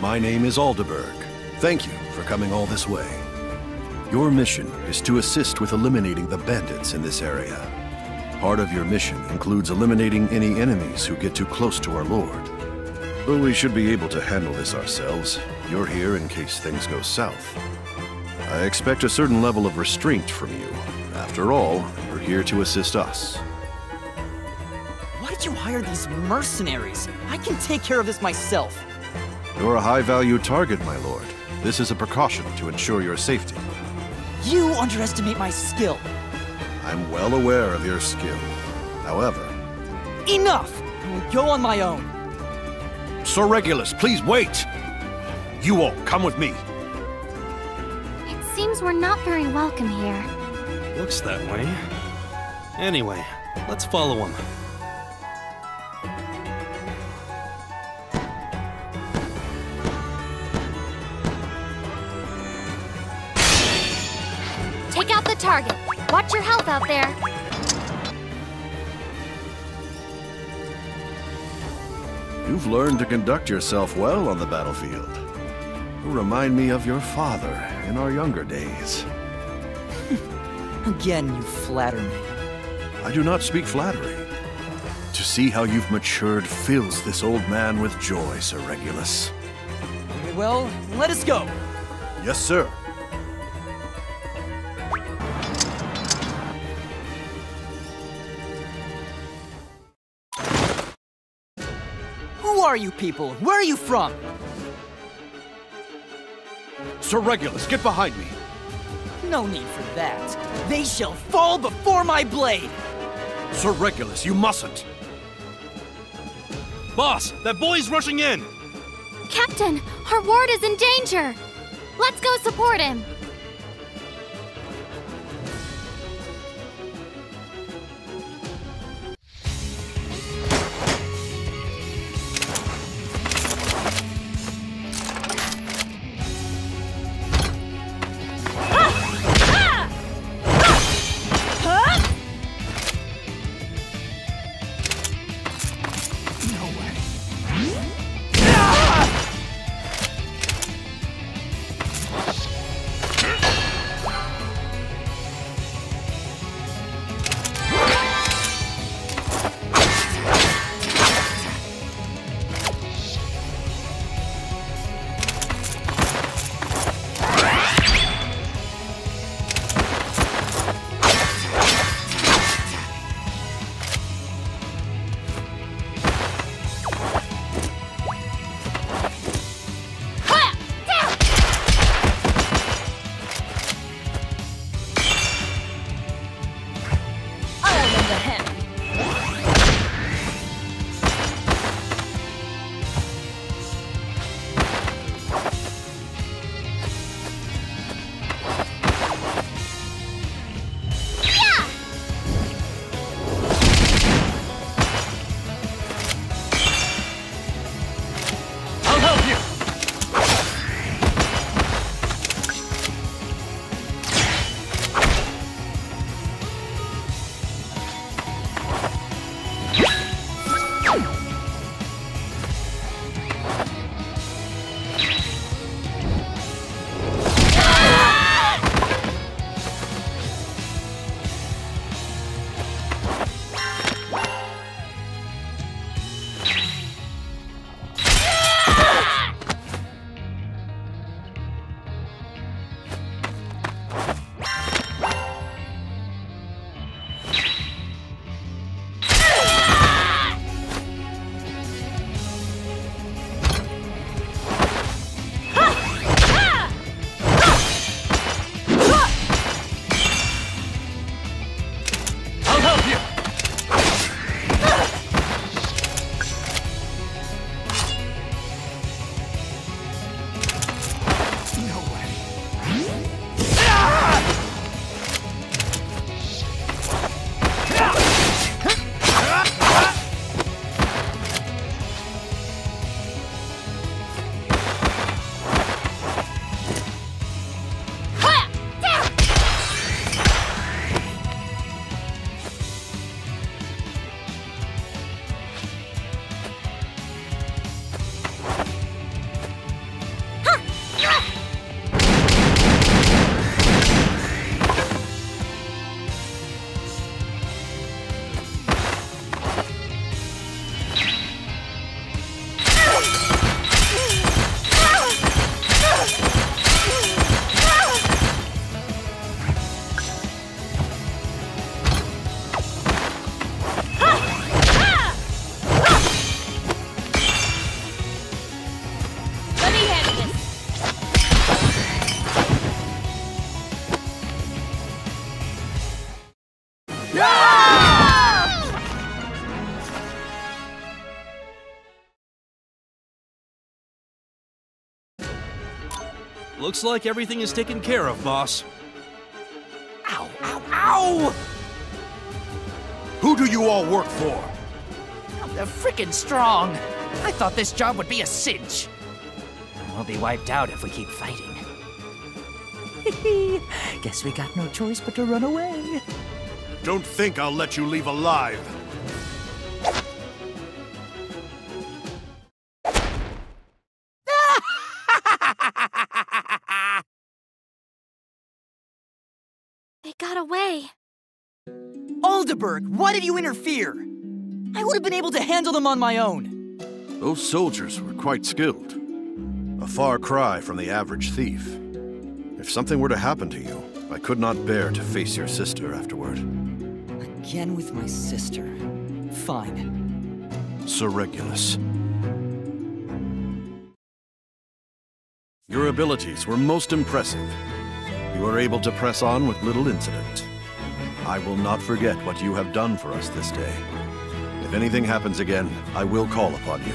My name is Alderberg. Thank you for coming all this way. Your mission is to assist with eliminating the bandits in this area. Part of your mission includes eliminating any enemies who get too close to our Lord. Though we should be able to handle this ourselves, you're here in case things go south. I expect a certain level of restraint from you. After all, you're here to assist us. Why did you hire these mercenaries? I can take care of this myself. You're a high-value target, my lord. This is a precaution to ensure your safety. You underestimate my skill. I'm well aware of your skill. However... Enough! I will go on my own. Sir Regulus, please wait! You all, come with me. It seems we're not very welcome here. Looks that way. Anyway, let's follow him. Take out the target. Watch your health out there. You've learned to conduct yourself well on the battlefield. You remind me of your father in our younger days. Again, you flatter me. I do not speak flattery. To see how you've matured fills this old man with joy, Sir Regulus. Very well, let us go. Yes, sir. Who are you people? Where are you from? Sir Regulus, get behind me. No need for that. They shall fall before my blade! Sir Regulus, you mustn't. Boss, that boy's rushing in! Captain, our ward is in danger! Let's go support him! Looks like everything is taken care of, boss. Ow, ow, ow! Who do you all work for? They're frickin' strong. I thought this job would be a cinch. We'll be wiped out if we keep fighting. Guess we got no choice but to run away. Don't think I'll let you leave alive. They got away. Aldeburg, why did you interfere? I would have been able to handle them on my own. Those soldiers were quite skilled. A far cry from the average thief. If something were to happen to you, I could not bear to face your sister afterward. Again with my sister. Fine. Sir Regulus. Your abilities were most impressive. You were able to press on with little incident. I will not forget what you have done for us this day. If anything happens again, I will call upon you.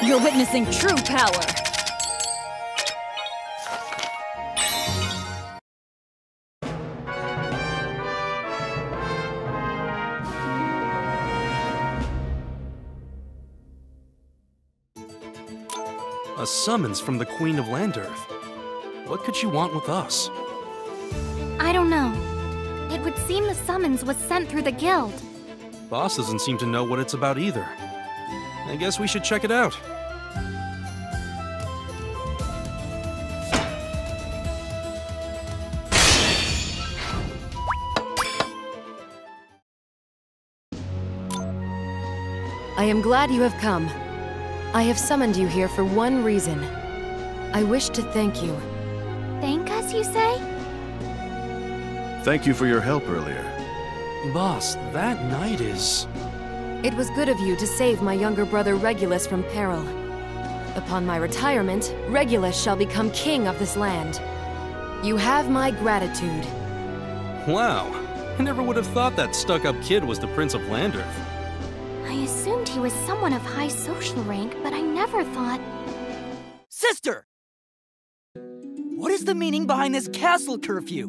You're witnessing true power. A summons from the Queen of Landerth. What could she want with us? I don't know. It would seem the summons was sent through the guild. Boss doesn't seem to know what it's about either. I guess we should check it out. I am glad you have come. I have summoned you here for one reason. I wish to thank you. Thank us, you say? Thank you for your help earlier. Boss, that night is... It was good of you to save my younger brother Regulus from peril. Upon my retirement, Regulus shall become king of this land. You have my gratitude. Wow. I never would have thought that stuck-up kid was the Prince of Landerth. I assumed he was someone of high social rank, but I never thought... Sister! What is the meaning behind this castle curfew?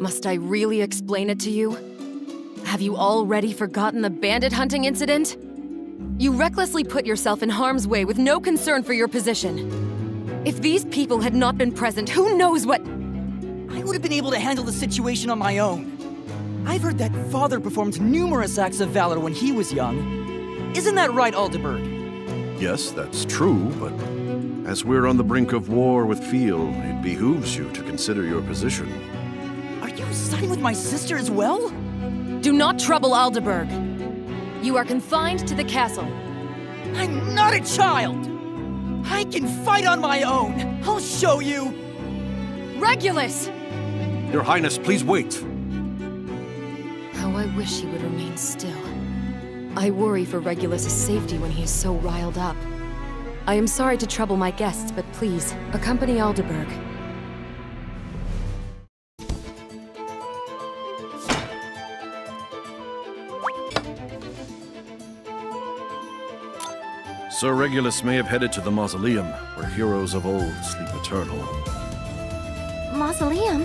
Must I really explain it to you? Have you already forgotten the bandit hunting incident? You recklessly put yourself in harm's way with no concern for your position. If these people had not been present, who knows what... I would have been able to handle the situation on my own. I've heard that father performed numerous acts of valor when he was young. Isn't that right, Aldeburg? Yes, that's true, but as we're on the brink of war with Fiel, it behooves you to consider your position. Are you siding with my sister as well? Do not trouble Aldeburg. You are confined to the castle. I'm not a child! I can fight on my own! I'll show you! Regulus! Your Highness, please wait! How I wish he would remain still. I worry for Regulus' safety when he is so riled up. I am sorry to trouble my guests, but please, accompany Aldeburg. Sir Regulus may have headed to the mausoleum, where heroes of old sleep eternal. Mausoleum?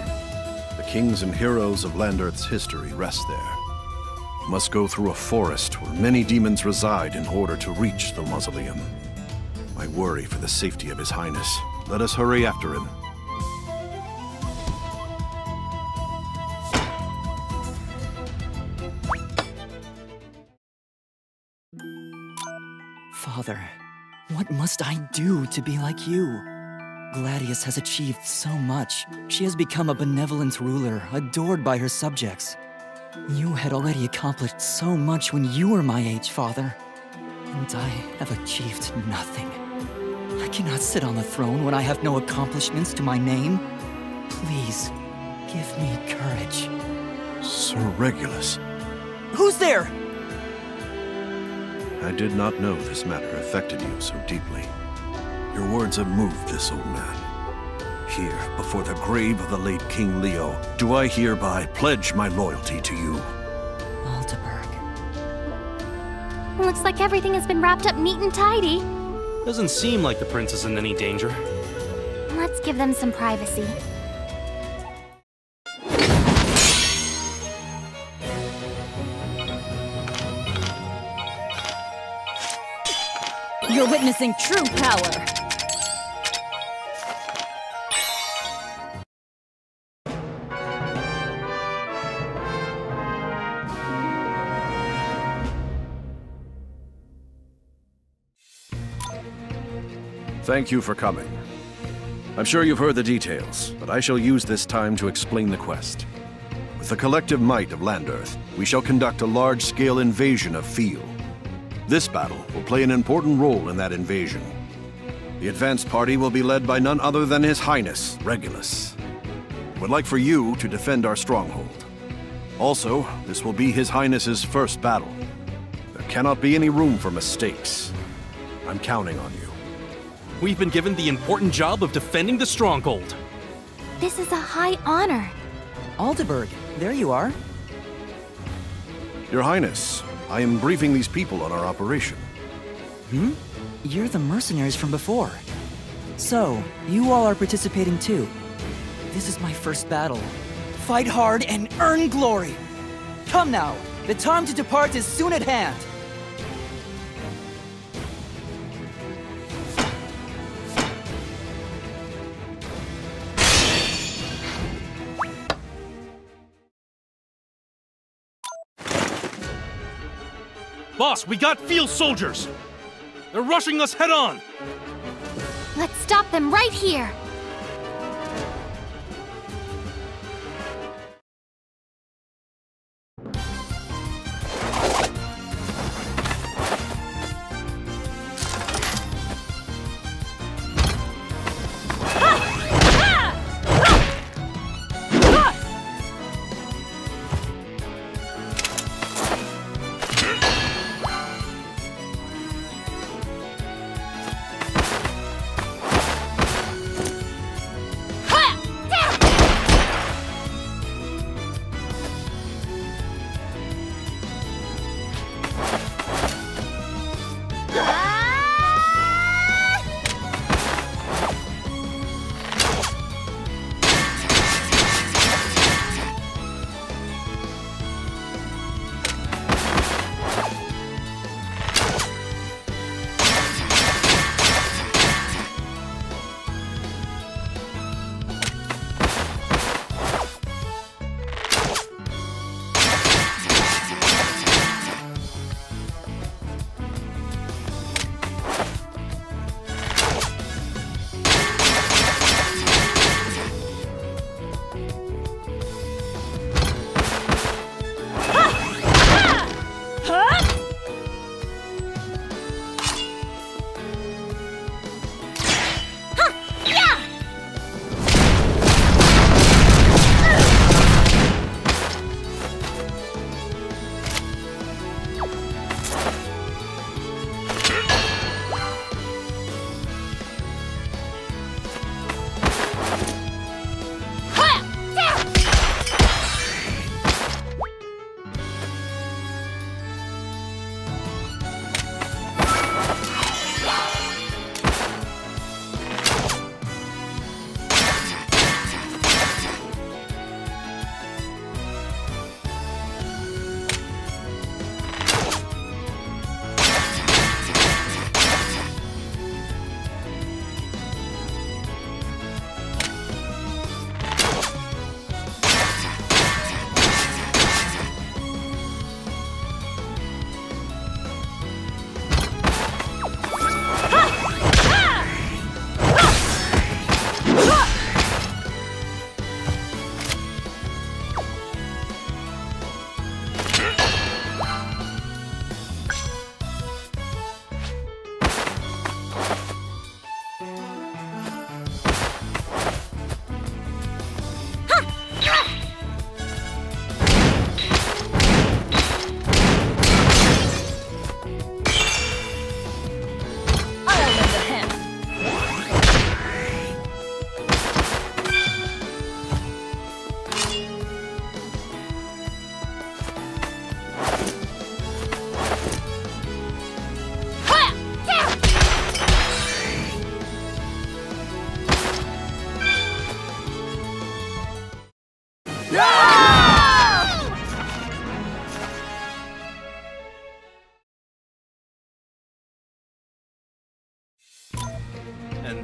The kings and heroes of Landerth's history rest there. You must go through a forest where many demons reside in order to reach the mausoleum. I worry for the safety of His Highness. Let us hurry after him. Father, what must I do to be like you? Gladius has achieved so much. She has become a benevolent ruler, adored by her subjects. You had already accomplished so much when you were my age, Father. And I have achieved nothing. I cannot sit on the throne when I have no accomplishments to my name. Please, give me courage. Sir Regulus. Who's there? I did not know this matter affected you so deeply. Your words have moved this old man. Here, before the grave of the late King Leo, do I hereby pledge my loyalty to you. Looks like everything has been wrapped up neat and tidy. Doesn't seem like the prince is in any danger. Let's give them some privacy. You're witnessing true power. Thank you for coming. I'm sure you've heard the details, but I shall use this time to explain the quest. With the collective might of Landerth, we shall conduct a large-scale invasion of Fiel. This battle will play an important role in that invasion. The advance party will be led by none other than His Highness, Regulus. I would like for you to defend our stronghold. Also, this will be His Highness's first battle. There cannot be any room for mistakes. I'm counting on you. We've been given the important job of defending the stronghold. This is a high honor. Aldeburg, there you are. Your Highness, I am briefing these people on our operation. You're the mercenaries from before. So, you all are participating too. This is my first battle. Fight hard and earn glory! Come now, the time to depart is soon at hand! Boss, we got field soldiers! They're rushing us head on! Let's stop them right here.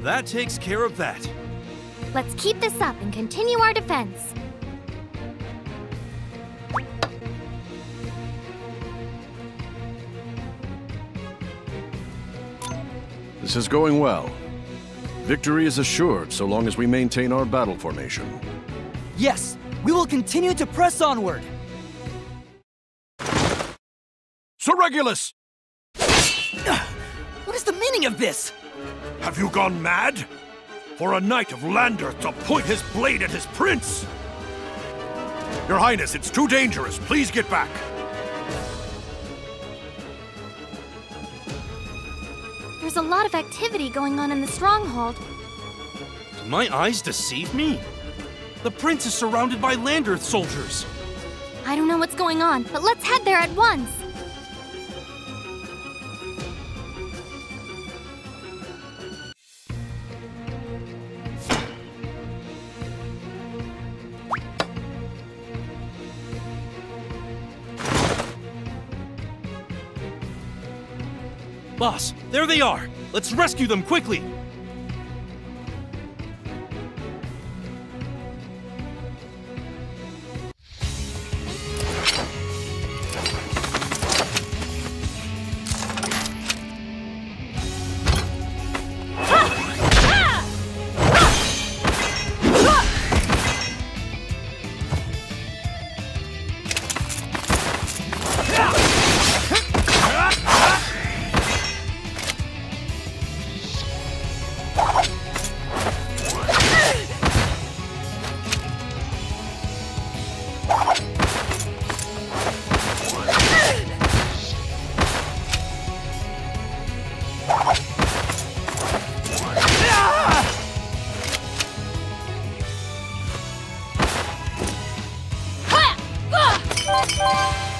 That takes care of that. Let's keep this up and continue our defense. This is going well. Victory is assured so long as we maintain our battle formation. Yes, we will continue to press onward. Sir Regulus! What is the meaning of this? Have you gone mad? For a knight of Landerth to point his blade at his prince? Your Highness, it's too dangerous. Please get back. There's a lot of activity going on in the stronghold. Do my eyes deceive me? The prince is surrounded by Landerth soldiers. I don't know what's going on, but let's head there at once. Boss, there they are! Let's rescue them quickly!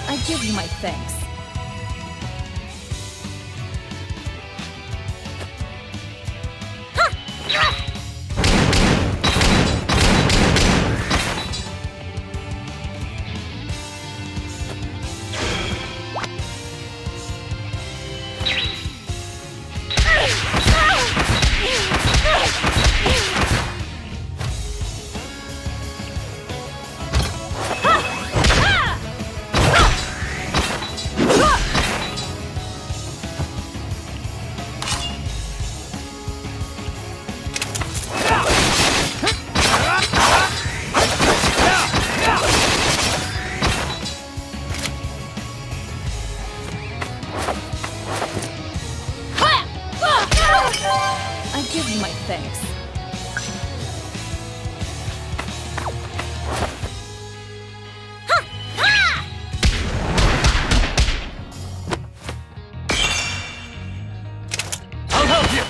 I give you my thanks. I give you my thanks. I'll help you!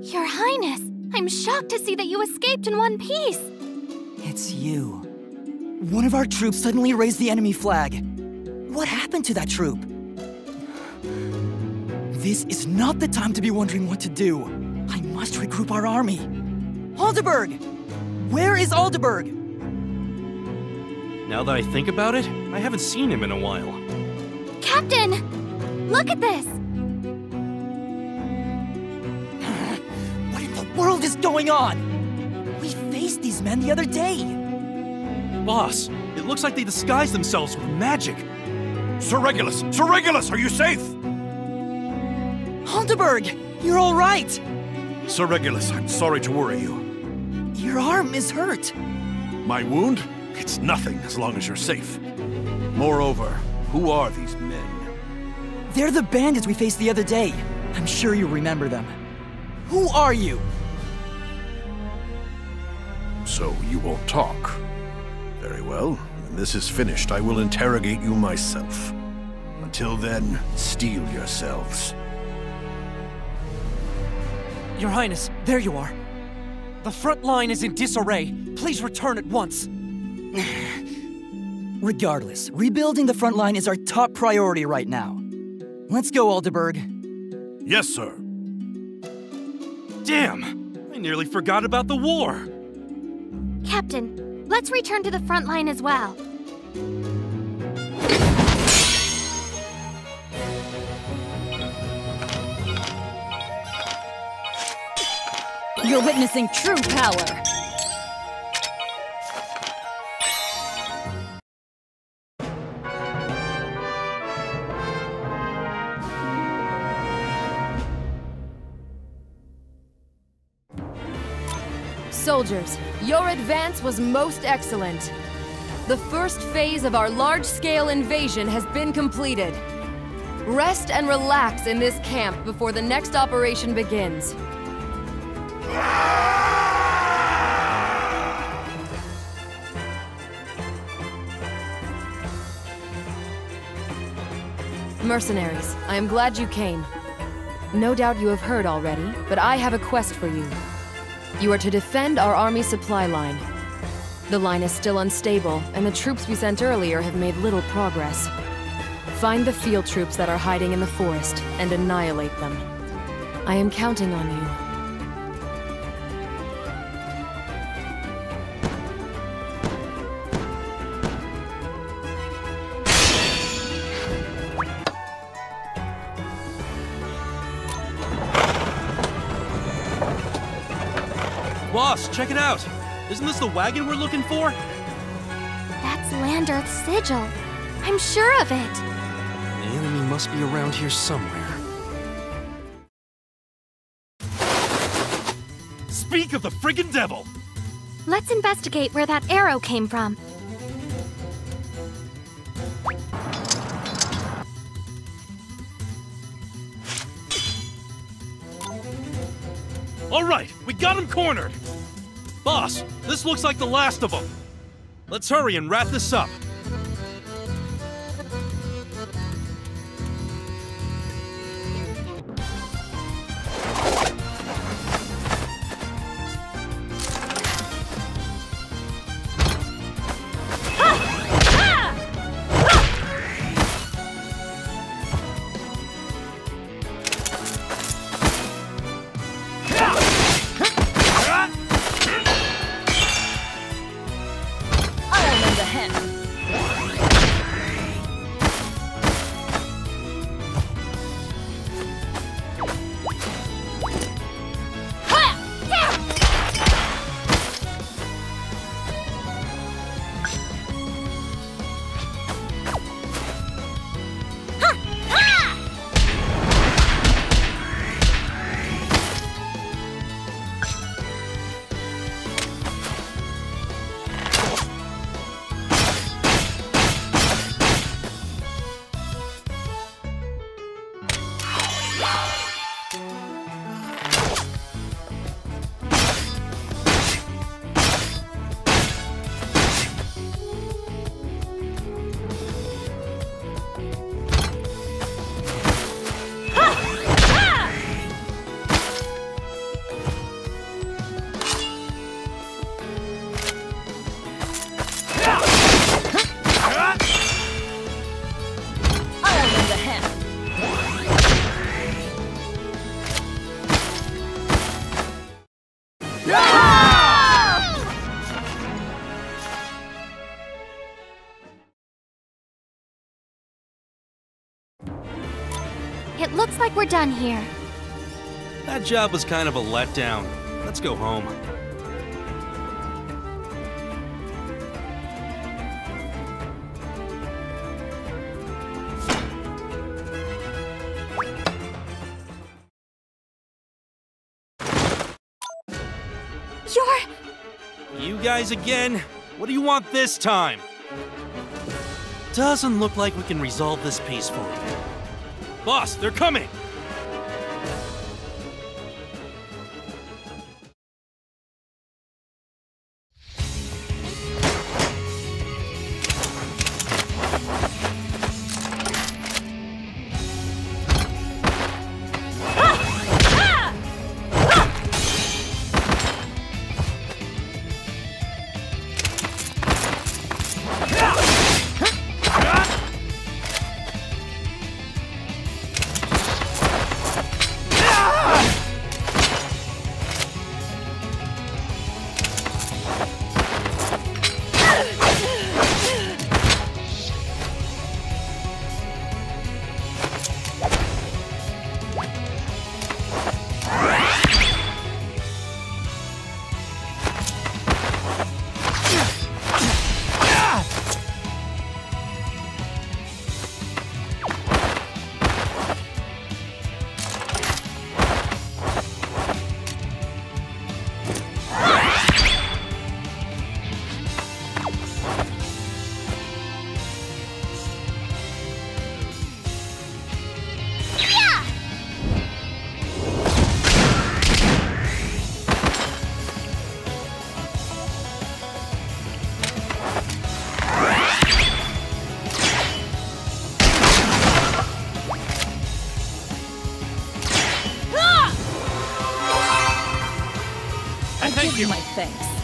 Your Highness, I'm shocked to see that you escaped in one piece. It's you. One of our troops suddenly raised the enemy flag. What happened to that troop? This is not the time to be wondering what to do. I must regroup our army. Aldeburg! Where is Aldeburg? Now that I think about it, I haven't seen him in a while. Captain! Look at this! What in the world is going on? We faced these men the other day. Boss, it looks like they disguised themselves with magic. Sir Regulus! Sir Regulus, are you safe? Aldeburg, you're all right. Sir Regulus, I'm sorry to worry you. Your arm is hurt. My wound? It's nothing as long as you're safe. Moreover, who are these men? They're the bandits we faced the other day. I'm sure you remember them. Who are you? So you won't talk. Very well. When this is finished, I will interrogate you myself. Until then, steel yourselves. Your Highness, there you are. The front line is in disarray. Please return at once. Regardless, rebuilding the front line is our top priority right now. Let's go, Aldeburg. Yes, sir. Damn! I nearly forgot about the war! Captain, let's return to the front line as well. You're witnessing true power. Soldiers, your advance was most excellent. The first phase of our large-scale invasion has been completed. Rest and relax in this camp before the next operation begins. Mercenaries, I am glad you came. No doubt you have heard already, but I have a quest for you. You are to defend our army supply line. The line is still unstable, and the troops we sent earlier have made little progress. Find the field troops that are hiding in the forest, and annihilate them. I am counting on you. Boss, check it out! Isn't this the wagon we're looking for? That's Landerth's sigil. I'm sure of it. The enemy must be around here somewhere. Speak of the friggin' devil! Let's investigate where that arrow came from. All right, we got him cornered! Boss, this looks like the last of them. Let's hurry and wrap this up. It looks like we're done here. That job was kind of a letdown. Let's go home. You guys again? What do you want this time? Doesn't look like we can resolve this peacefully. Boss, they're coming! Thank you. My thanks.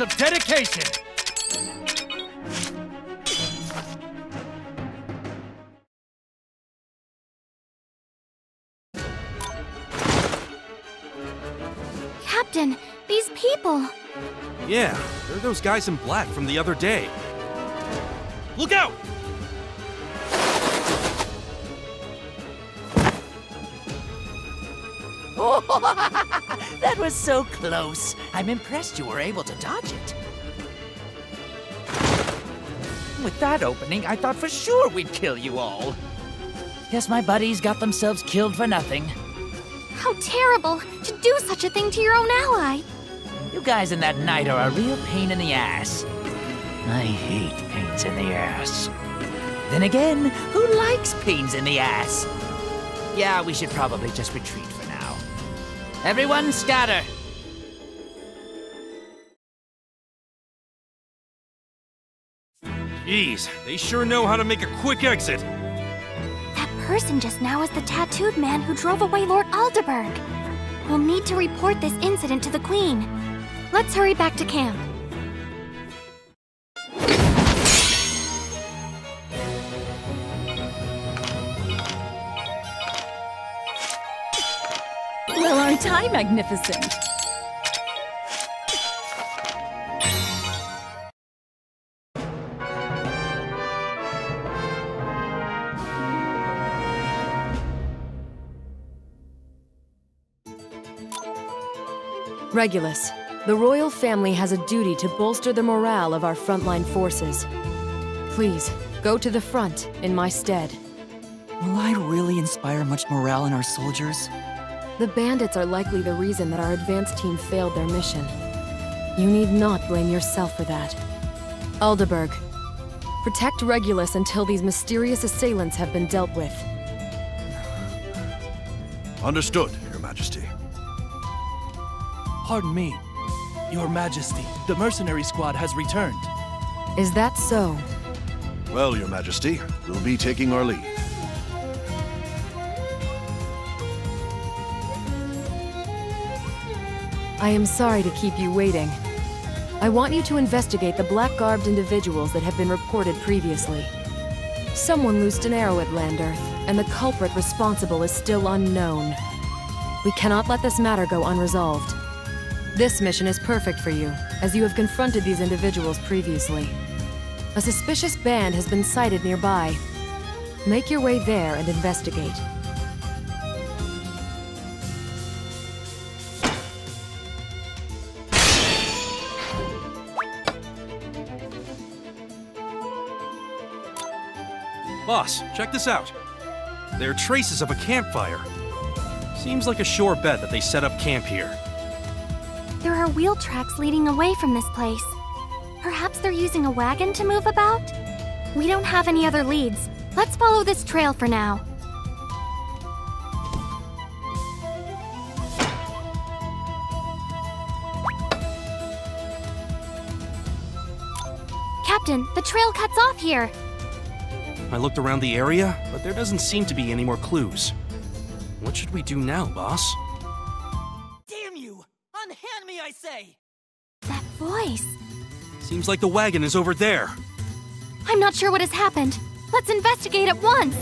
Of dedication! Captain, these people. Yeah, they're those guys in black from the other day. Look out! That was so close. I'm impressed you were able to dodge it. With that opening, I thought for sure we'd kill you all. Guess my buddies got themselves killed for nothing. How terrible to do such a thing to your own ally. You guys in that night are a real pain in the ass. I hate pains in the ass. Then again, who likes pains in the ass? Yeah, we should probably just retreat for now. Everyone scatter! Jeez, they sure know how to make a quick exit. That person just now is the tattooed man who drove away Lord Alderberg. We'll need to report this incident to the Queen. Let's hurry back to camp. Well, aren't I magnificent? Regulus, the royal family has a duty to bolster the morale of our frontline forces. Please, go to the front in my stead. Will I really inspire much morale in our soldiers? The bandits are likely the reason that our advance team failed their mission. You need not blame yourself for that. Alderberg, protect Regulus until these mysterious assailants have been dealt with. Understood, Your Majesty. Pardon me, Your Majesty. The mercenary squad has returned. Is that so? Well, Your Majesty, we'll be taking our leave. I am sorry to keep you waiting. I want you to investigate the black-garbed individuals that have been reported previously. Someone loosed an arrow at Landerth, and the culprit responsible is still unknown. We cannot let this matter go unresolved. This mission is perfect for you, as you have confronted these individuals previously. A suspicious band has been sighted nearby. Make your way there and investigate. Boss, check this out. There are traces of a campfire. Seems like a sure bet that they set up camp here. There are wheel tracks leading away from this place. Perhaps they're using a wagon to move about? We don't have any other leads. Let's follow this trail for now. Captain, the trail cuts off here. I looked around the area, but there doesn't seem to be any more clues. What should we do now, boss? Damn you! Unhand me, I say! That voice. Seems like the wagon is over there. I'm not sure what has happened. Let's investigate at once.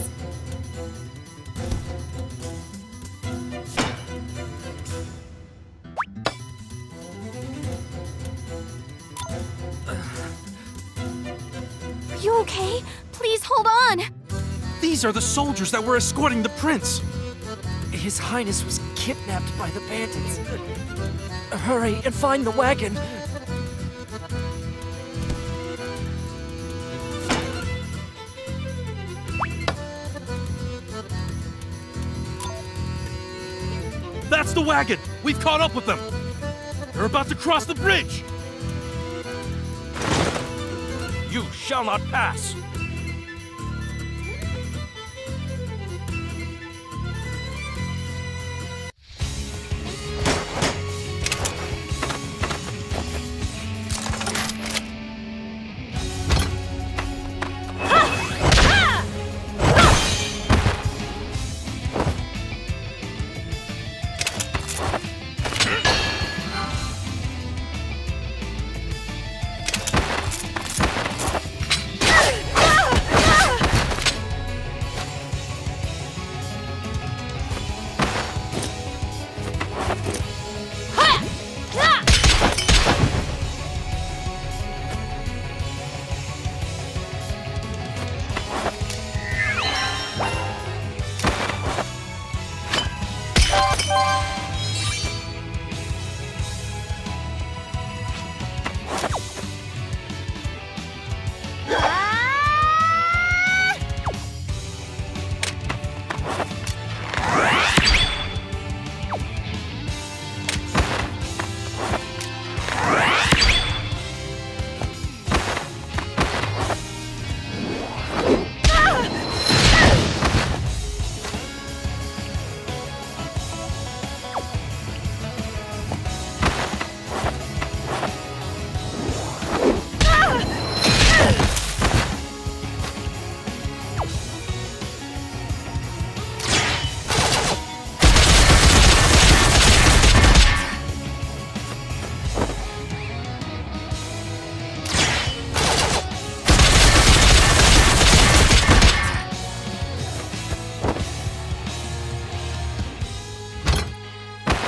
Are you okay? Please hold on. These are the soldiers that were escorting the prince. His Highness was kidnapped by the bandits. Hurry and find the wagon. That's the wagon! We've caught up with them! They're about to cross the bridge! You shall not pass!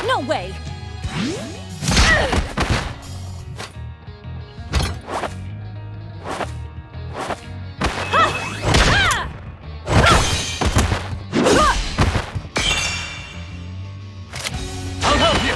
No way! I'll help you!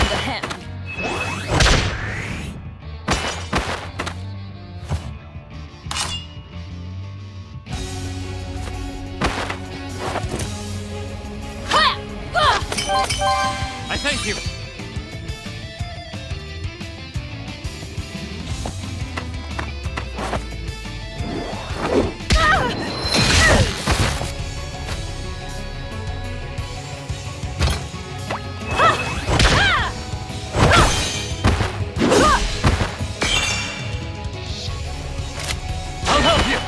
lend a hand. I thank you. I'll help you.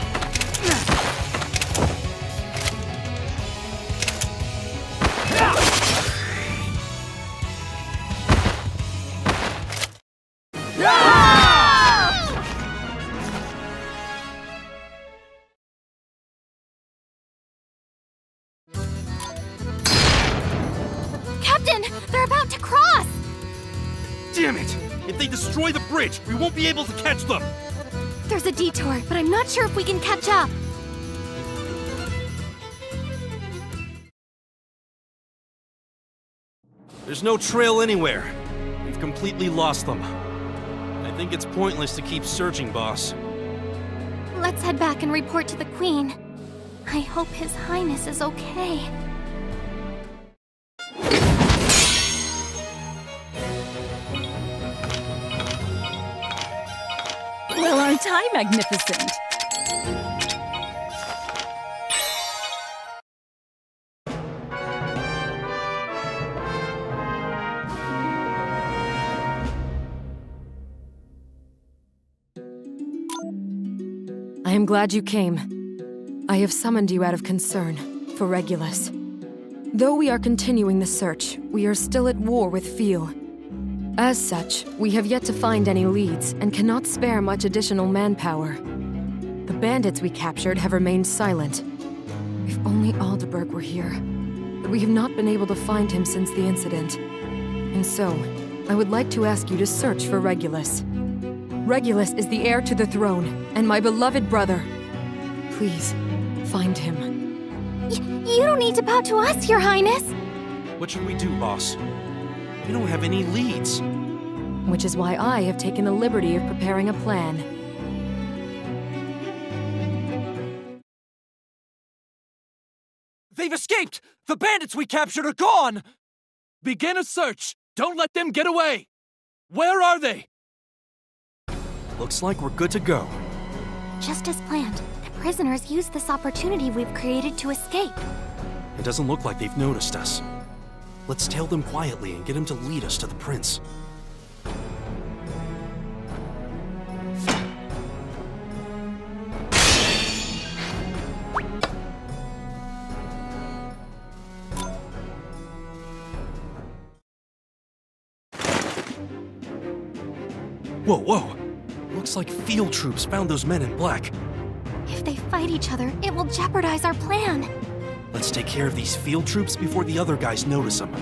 Captain, they're about to cross! Damn it! If they destroy the bridge, we won't be able to catch them! There's a detour, but I'm not sure if we can catch up. There's no trail anywhere. We've completely lost them. I think it's pointless to keep searching, boss. Let's head back and report to the Queen. I hope His Highness is okay. Well, aren't I magnificent? I am glad you came. I have summoned you out of concern for Regulus. Though we are continuing the search, we are still at war with Feel. As such, we have yet to find any leads and cannot spare much additional manpower. The bandits we captured have remained silent. If only Aldeburg were here. But we have not been able to find him since the incident. And so, I would like to ask you to search for Regulus. Regulus is the heir to the throne, and my beloved brother. Please, find him. You don't need to bow to us, Your Highness! What should we do, boss? We don't have any leads. Which is why I have taken the liberty of preparing a plan. They've escaped! The bandits we captured are gone! Begin a search! Don't let them get away! Where are they? Looks like we're good to go. Just as planned, the prisoners used this opportunity we've created to escape. It doesn't look like they've noticed us. Let's tail them quietly and get him to lead us to the prince. Whoa, whoa! Looks like field troops found those men in black. If they fight each other, it will jeopardize our plan. Let's take care of these field troops before the other guys notice them.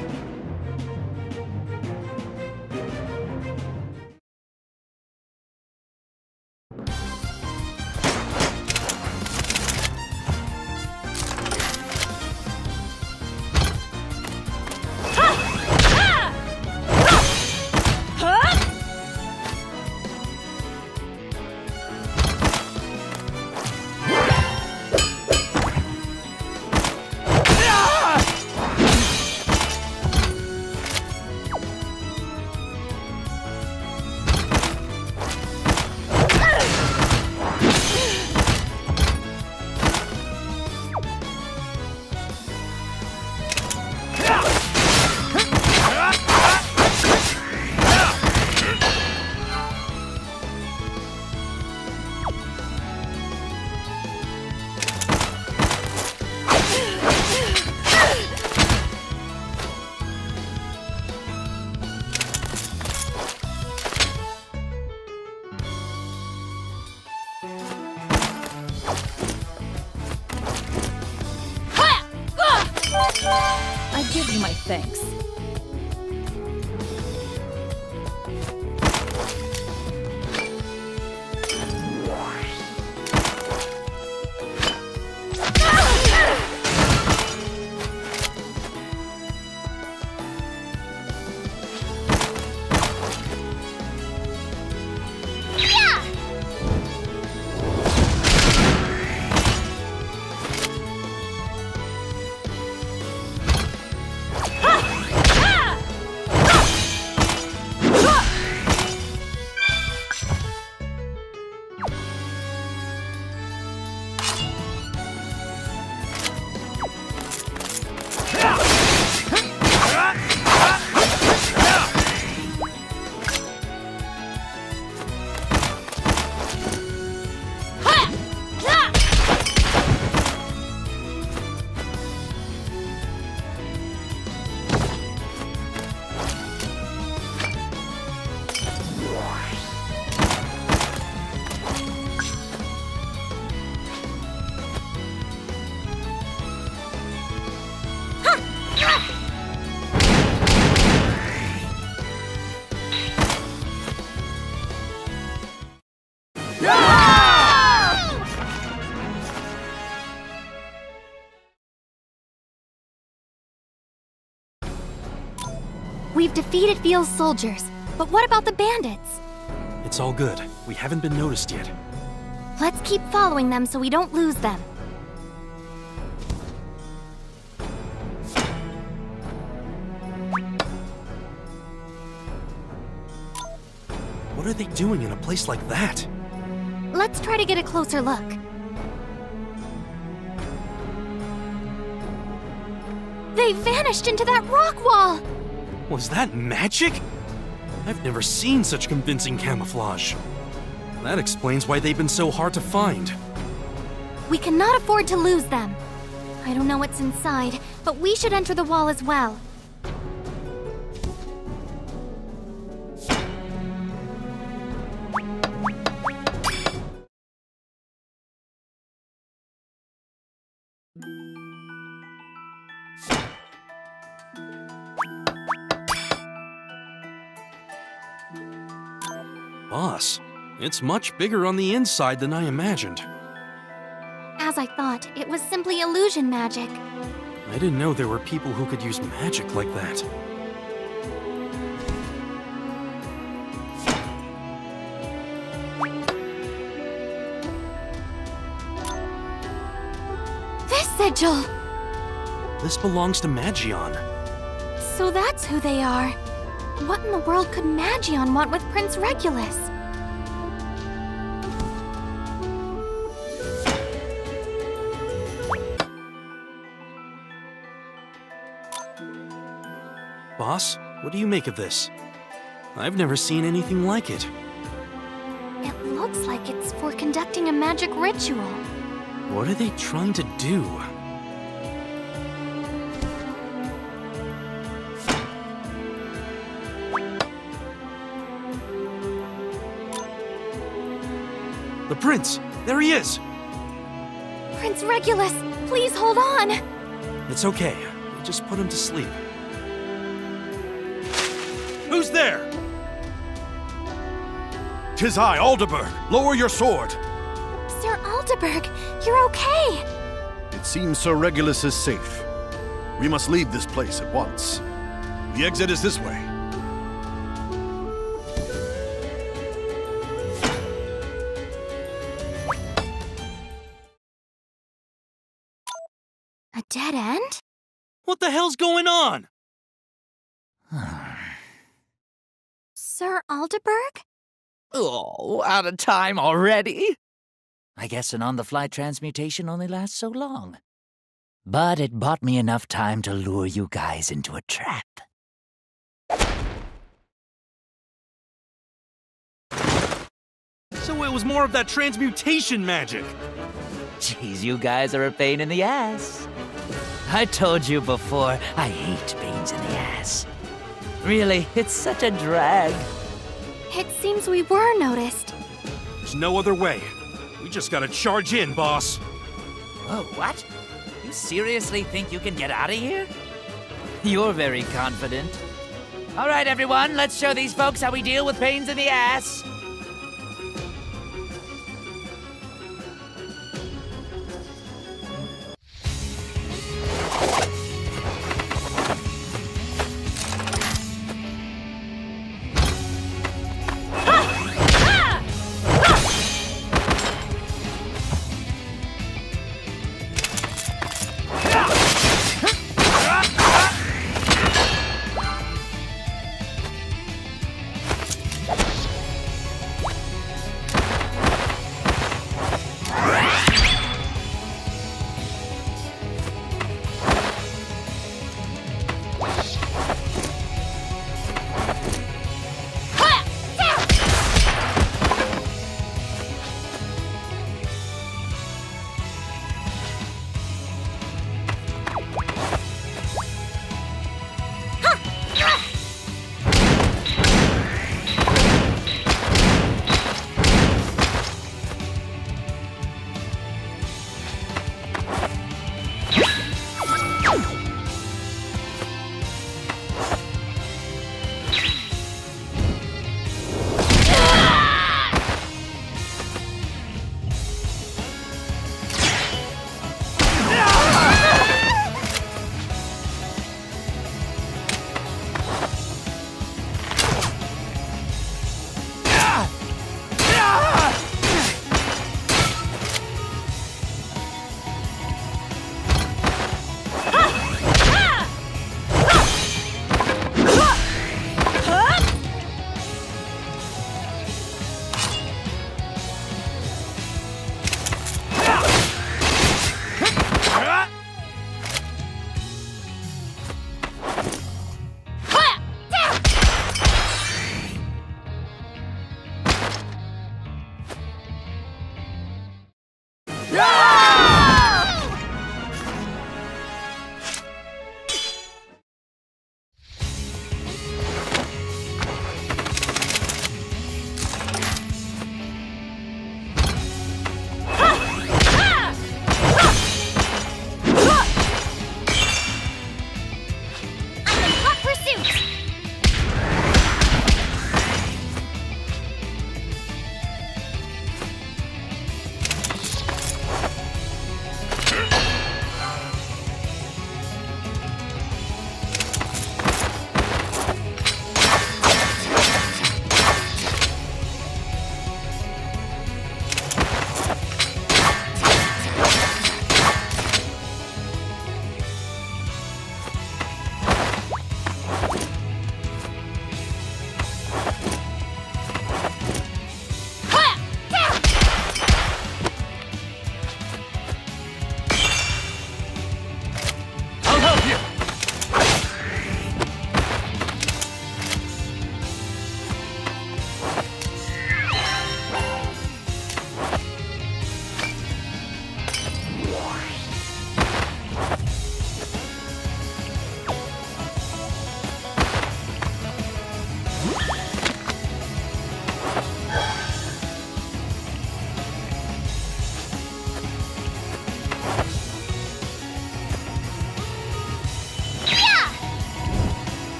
I give you my thanks. We've defeated Veal's soldiers, but what about the bandits? It's all good. We haven't been noticed yet. Let's keep following them so we don't lose them. What are they doing in a place like that? Let's try to get a closer look. They vanished into that rock wall! Was that magic? I've never seen such convincing camouflage. That explains why they've been so hard to find. We cannot afford to lose them. I don't know what's inside, but we should enter the wall as well. Boss, it's much bigger on the inside than I imagined. As I thought, it was simply illusion magic. I didn't know there were people who could use magic like that. This sigil! This belongs to Magion. So that's who they are. What in the world could Magion want with Prince Regulus? Boss, what do you make of this? I've never seen anything like it. It looks like it's for conducting a magic ritual. What are they trying to do? The prince! There he is! Prince Regulus, please hold on! It's okay. We'll just put him to sleep. Who's there? 'Tis I, Alderberg. Lower your sword. Sir Alderberg, you're okay! It seems Sir Regulus is safe. We must leave this place at once. The exit is this way. A dead end? What the hell's going on? Sir Alderberg? Oh, out of time already? I guess an on-the-fly transmutation only lasts so long. But it bought me enough time to lure you guys into a trap. So it was more of that transmutation magic. Jeez, you guys are a pain in the ass. I told you before, I hate pains in the ass. Really, it's such a drag. It seems we were noticed. There's no other way. We just gotta charge in, boss. Whoa, what? You seriously think you can get out of here? You're very confident. All right, everyone, let's show these folks how we deal with pains in the ass.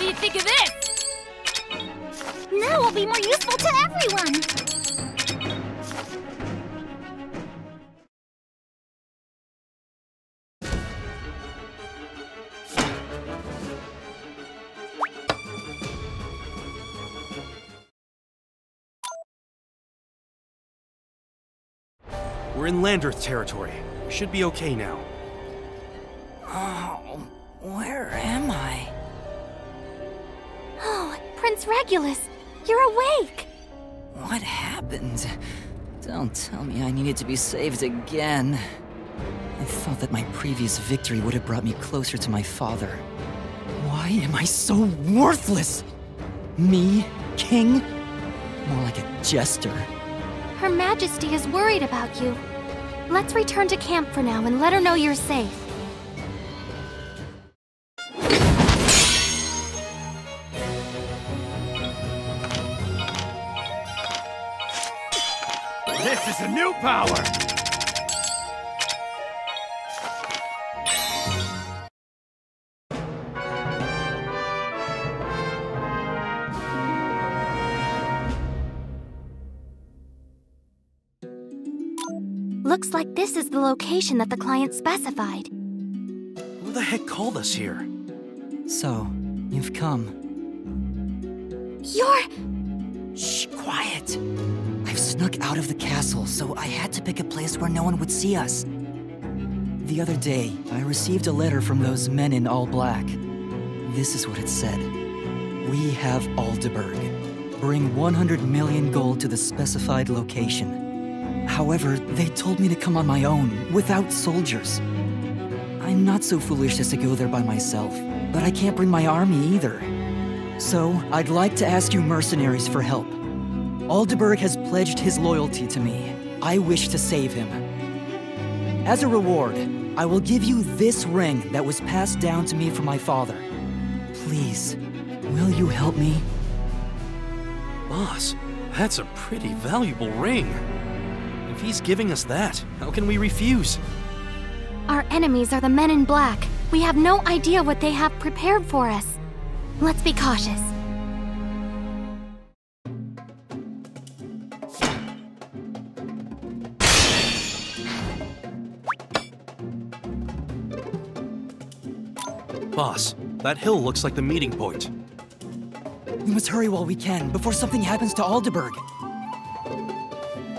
do you think of this? Now I'll be more useful to everyone! We're in Landerth territory. We should be okay now. Oh, where am I? Oh, Prince Regulus, you're awake! What happened? Don't tell me I needed to be saved again. I thought that my previous victory would have brought me closer to my father. Why am I so worthless? Me, king? More like a jester. Her Majesty is worried about you. Let's return to camp for now and let her know you're safe. This is a new power! Looks like this is the location that the client specified. Who the heck called us here? So, you've come. You're... Shh, quiet! I've snuck out of the castle, so I had to pick a place where no one would see us. The other day, I received a letter from those men in all black. This is what it said. We have Aldeburgh. Bring 100 million gold to the specified location. However, they told me to come on my own, without soldiers. I'm not so foolish as to go there by myself, but I can't bring my army either. So, I'd like to ask you mercenaries for help. Aldeburgh has pledged his loyalty to me. I wish to save him. As a reward, I will give you this ring that was passed down to me from my father. Please, will you help me? Boss, that's a pretty valuable ring. If he's giving us that, how can we refuse? Our enemies are the men in black. We have no idea what they have prepared for us. Let's be cautious. Boss, that hill looks like the meeting point. We must hurry while we can, before something happens to Aldeburgh.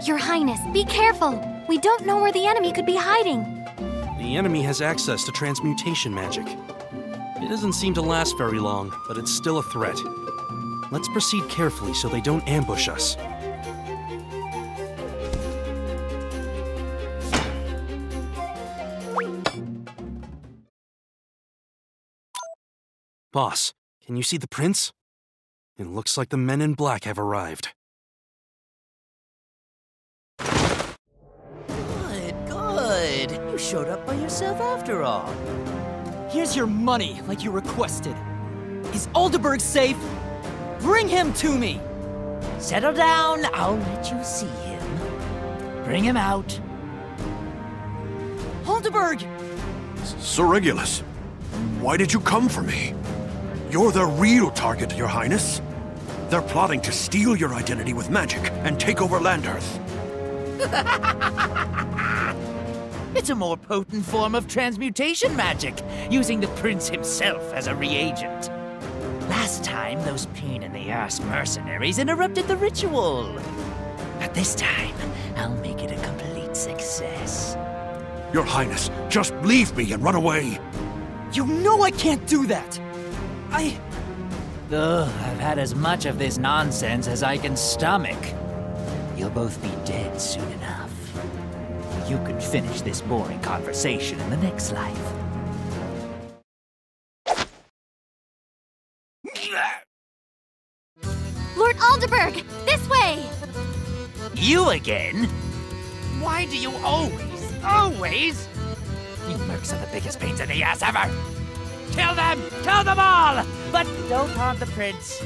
Your Highness, be careful! We don't know where the enemy could be hiding. The enemy has access to transmutation magic. It doesn't seem to last very long, but it's still a threat. Let's proceed carefully so they don't ambush us. Boss, can you see the prince? It looks like the men in black have arrived. Good. You showed up by yourself after all. Here's your money, like you requested. Is Aldeburgh safe? Bring him to me! Settle down, I'll let you see him. Bring him out. Aldeburgh! Sir Regulus, why did you come for me? You're the real target, Your Highness. They're plotting to steal your identity with magic and take over Landerth. It's a more potent form of transmutation magic, using the prince himself as a reagent. Last time, those pain-in-the-ass mercenaries interrupted the ritual. But this time, I'll make it a complete success. Your Highness, just leave me and run away. You know I can't do that! Ugh, I've had as much of this nonsense as I can stomach. You'll both be dead soon enough. You can finish this boring conversation in the next life. Lord Aldeburgh, this way! You again? Why do you always? You mercs are the biggest pains in the ass ever! Kill them! Kill them all! But don't harm the prince.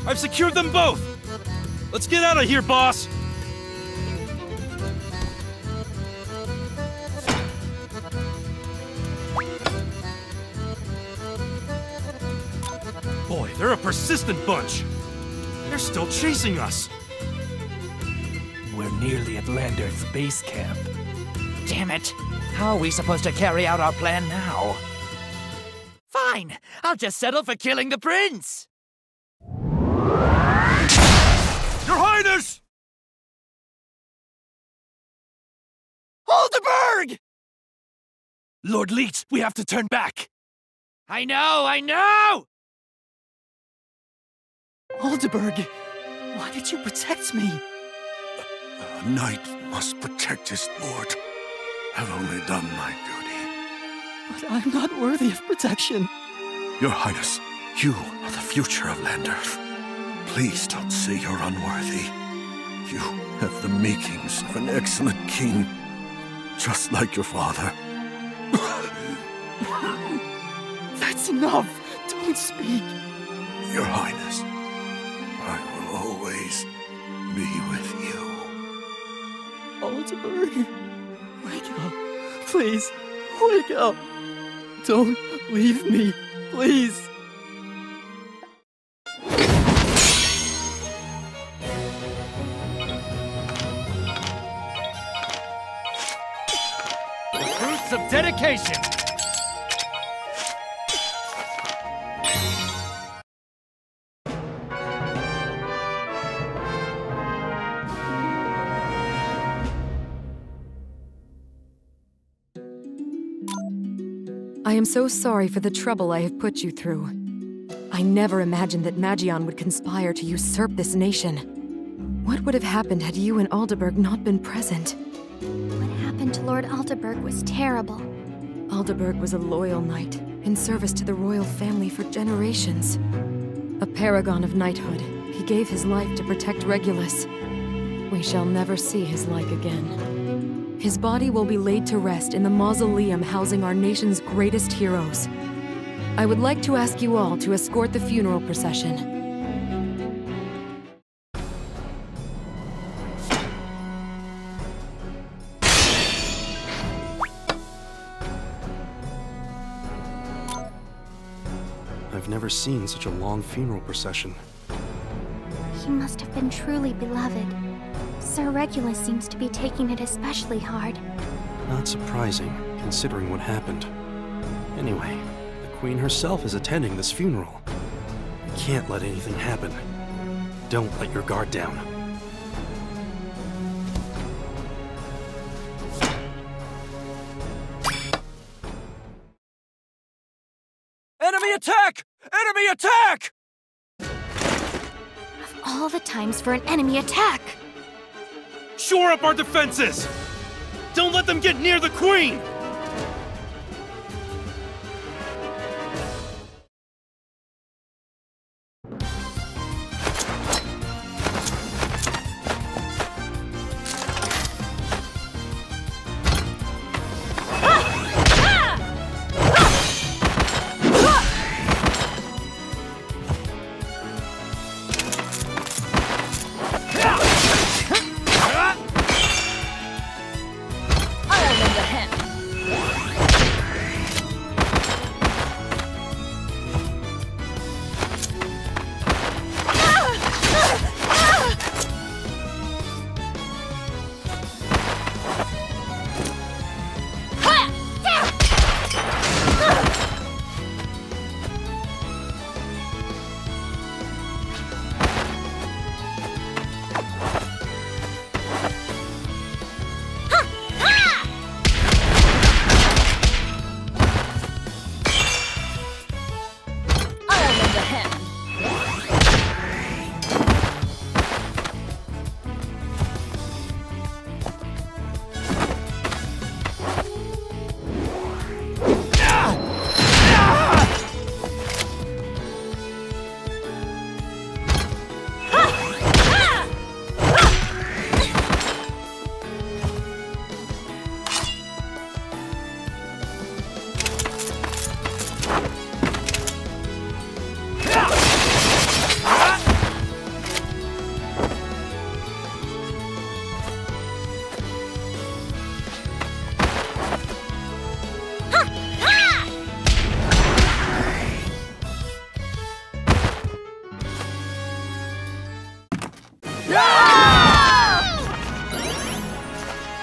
I've secured them both! Let's get out of here, boss! Boy, they're a persistent bunch! They're still chasing us! We're nearly at Landerth's base camp. Damn it! How are we supposed to carry out our plan now? Fine! I'll just settle for killing the prince! Your Highness! Alderberg! Lord Leech, we have to turn back! I know! Alderberg, why did you protect me? A knight must protect his lord. I've only done my duty. But I'm not worthy of protection. Your Highness, you are the future of Landerth. Please don't say you're unworthy. You have the makings of an excellent king, just like your father. That's enough! Don't speak! Your Highness, I will always be with you. Alderberg, wake up. Please, wake up. Don't leave me, please. Fruits of dedication! I am so sorry for the trouble I have put you through. I never imagined that Magion would conspire to usurp this nation. What would have happened had you and Alderberg not been present? What happened to Lord Alderberg was terrible. Alderberg was a loyal knight, in service to the royal family for generations. A paragon of knighthood, he gave his life to protect Regulus. We shall never see his like again. His body will be laid to rest in the mausoleum housing our nation's greatest heroes. I would like to ask you all to escort the funeral procession. I've never seen such a long funeral procession. He must have been truly beloved. Sir Regulus seems to be taking it especially hard. Not surprising, considering what happened. Anyway, the Queen herself is attending this funeral. You can't let anything happen. Don't let your guard down. Enemy attack! Enemy attack! Of all the times for an enemy attack! Shore up our defenses! Don't let them get near the Queen!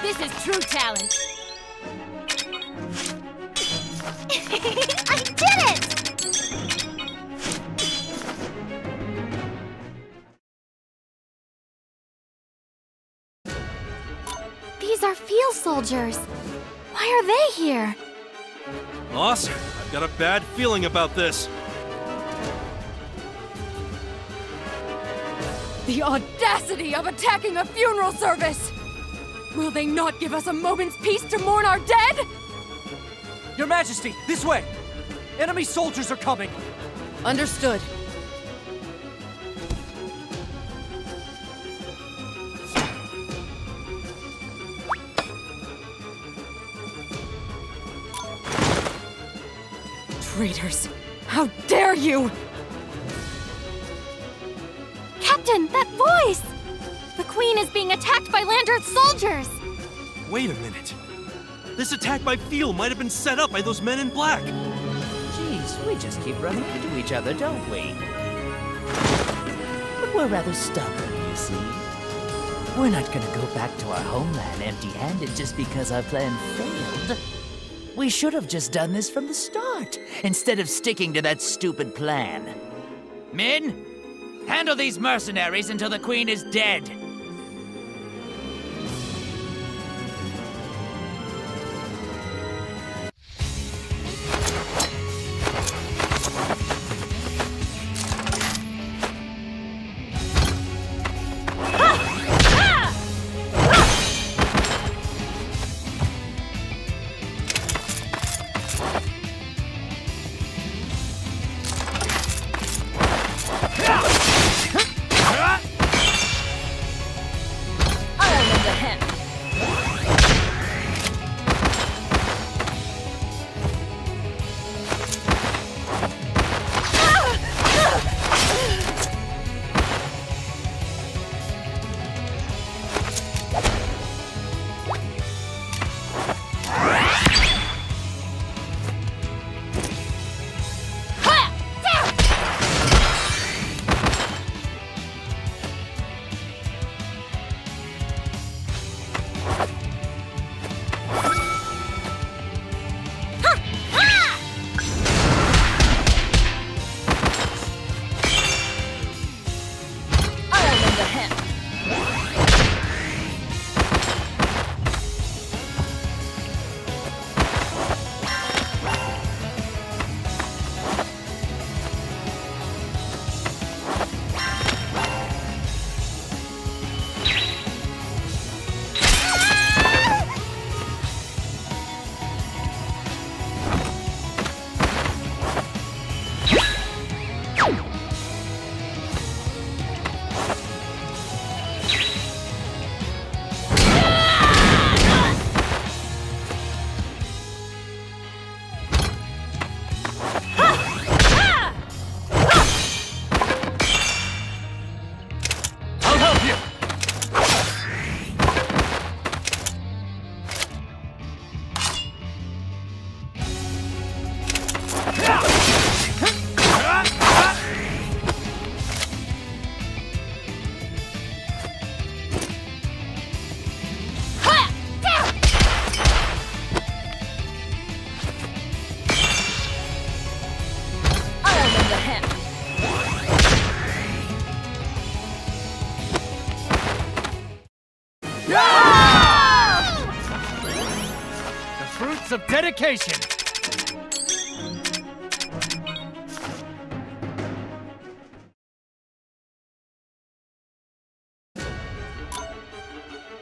This is true talent. I did it! These are field soldiers. Why are they here? Awesome. I've got a bad feeling about this. The audacity of attacking a funeral service! Will they not give us a moment's peace to mourn our dead? Your Majesty, this way! Enemy soldiers are coming! Understood. Traitors! How dare you! Captain, that voice! The Queen is being attacked by Landerth soldiers! Wait a minute. This attack by field might have been set up by those men in black. Jeez, we just keep running into each other, don't we? But we're rather stubborn, you see. We're not gonna go back to our homeland empty-handed just because our plan failed. We should have just done this from the start, instead of sticking to that stupid plan. Men, handle these mercenaries until the Queen is dead. Of dedication.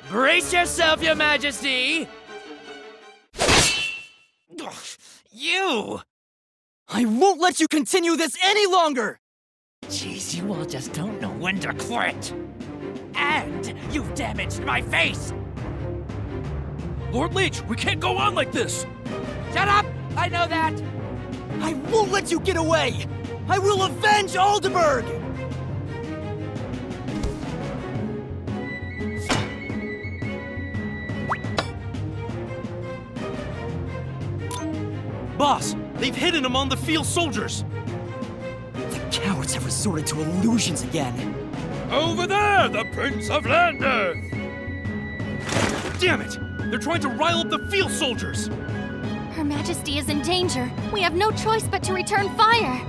Brace yourself, Your Majesty! You! I won't let you continue this any longer! Jeez, you all just don't know when to quit. And you've damaged my face! Lord Leech, we can't go on like this! Shut up! I know that! I won't let you get away! I will avenge Alderburg! Boss, they've hidden him on the field soldiers! The cowards have resorted to illusions again. Over there, the Prince of Landerth! Damn it! They're trying to rile up the field soldiers! Her Majesty is in danger. We have no choice but to return fire.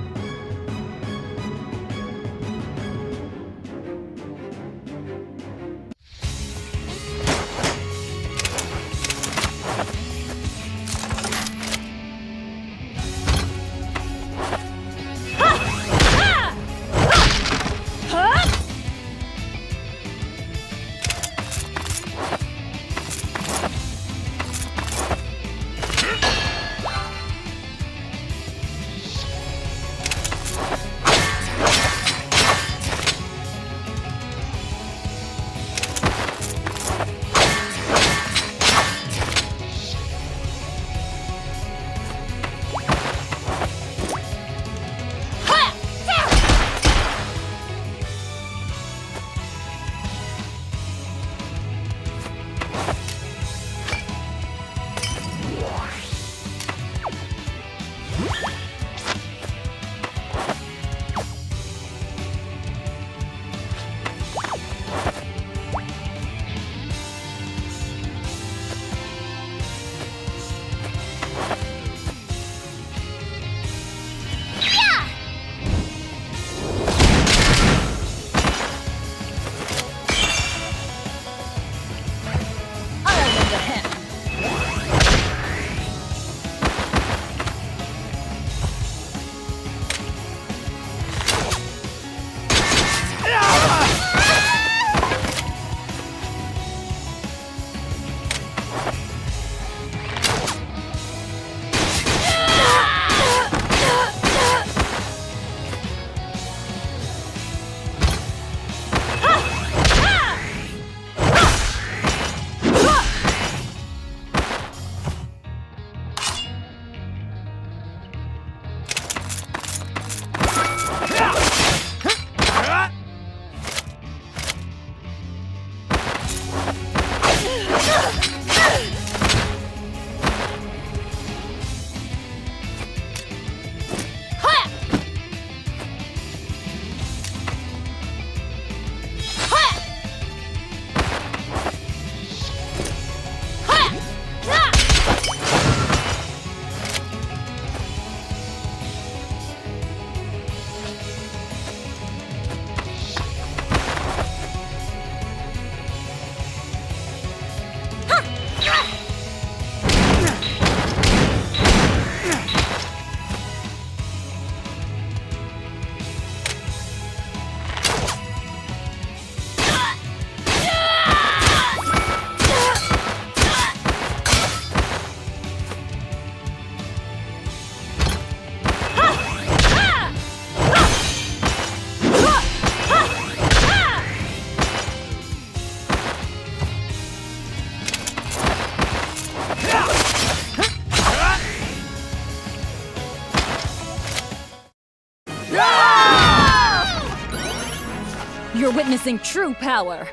You're witnessing true power.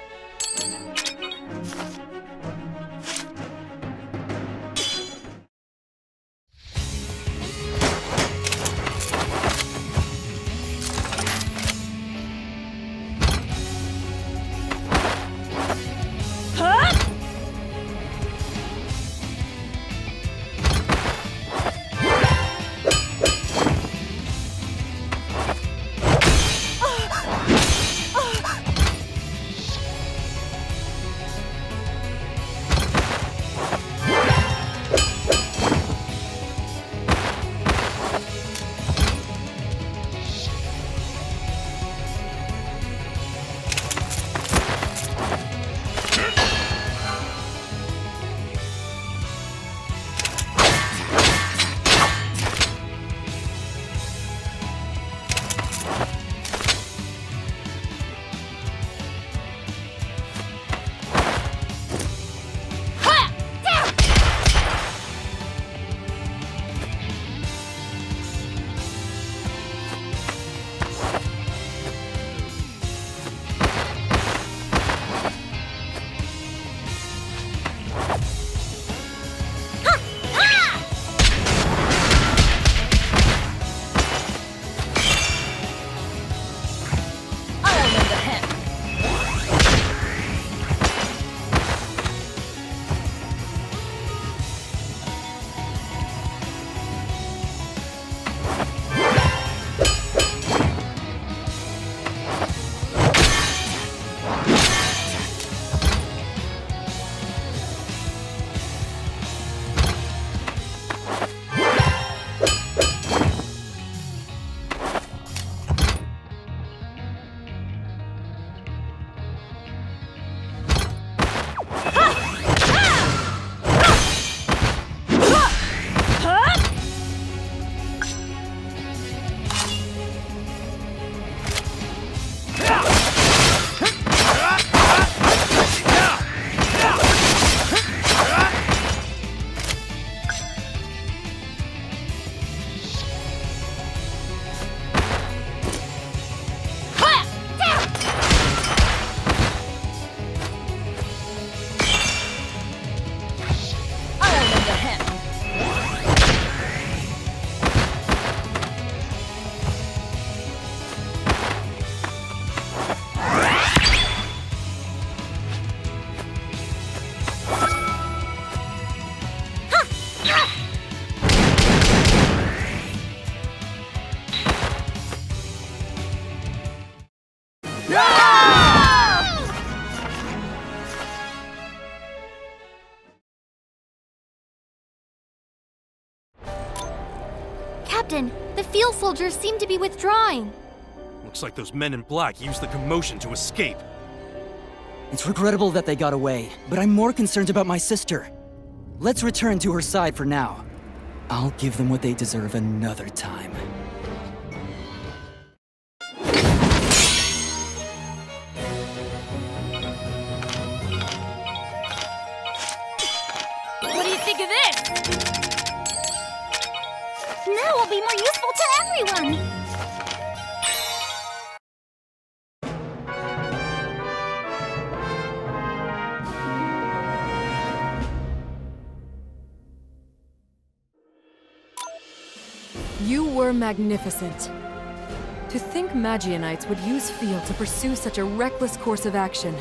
Captain, the field soldiers seem to be withdrawing. Looks like those men in black used the commotion to escape. It's regrettable that they got away, but I'm more concerned about my sister. Let's return to her side for now. I'll give them what they deserve another time. What do you think of this? Now will be more useful to everyone! You were magnificent. To think Magianites would use Field to pursue such a reckless course of action.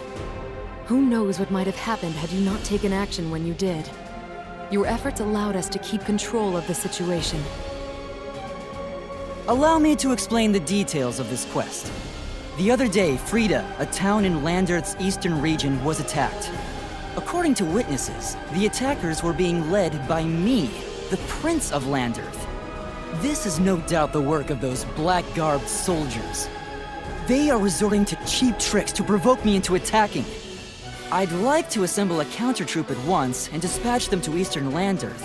Who knows what might have happened had you not taken action when you did. Your efforts allowed us to keep control of the situation. Allow me to explain the details of this quest. The other day, Frida, a town in Landerth's eastern region, was attacked. According to witnesses, the attackers were being led by me, the Prince of Landerth. This is no doubt the work of those black-garbed soldiers. They are resorting to cheap tricks to provoke me into attacking. I'd like to assemble a counter-troop at once and dispatch them to eastern Landerth.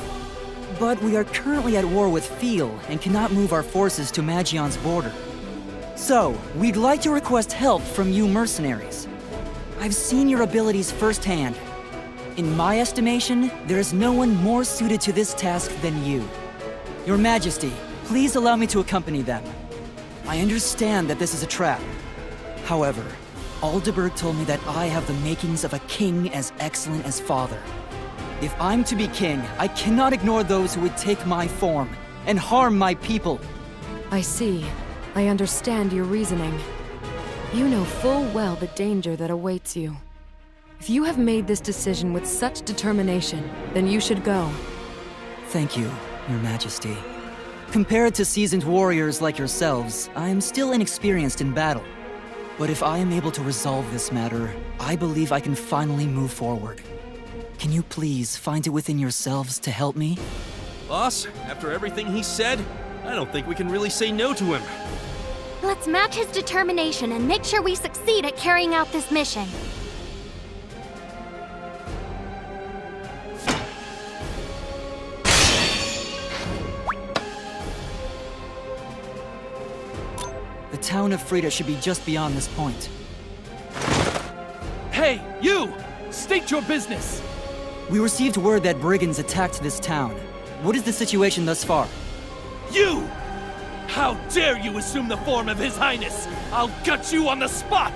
But we are currently at war with Fiel and cannot move our forces to Magion's border. So, we'd like to request help from you mercenaries. I've seen your abilities firsthand. In my estimation, there is no one more suited to this task than you. Your Majesty, please allow me to accompany them. I understand that this is a trap. However, Aldeburgh told me that I have the makings of a king as excellent as father. If I'm to be king, I cannot ignore those who would take my form and harm my people. I see. I understand your reasoning. You know full well the danger that awaits you. If you have made this decision with such determination, then you should go. Thank you, Your Majesty. Compared to seasoned warriors like yourselves, I am still inexperienced in battle. But if I am able to resolve this matter, I believe I can finally move forward. Can you please find it within yourselves to help me? Boss, after everything he said, I don't think we can really say no to him. Let's match his determination and make sure we succeed at carrying out this mission. The town of Frida should be just beyond this point. Hey, you! State your business! We received word that brigands attacked this town. What is the situation thus far? You! How dare you assume the form of His Highness! I'll gut you on the spot!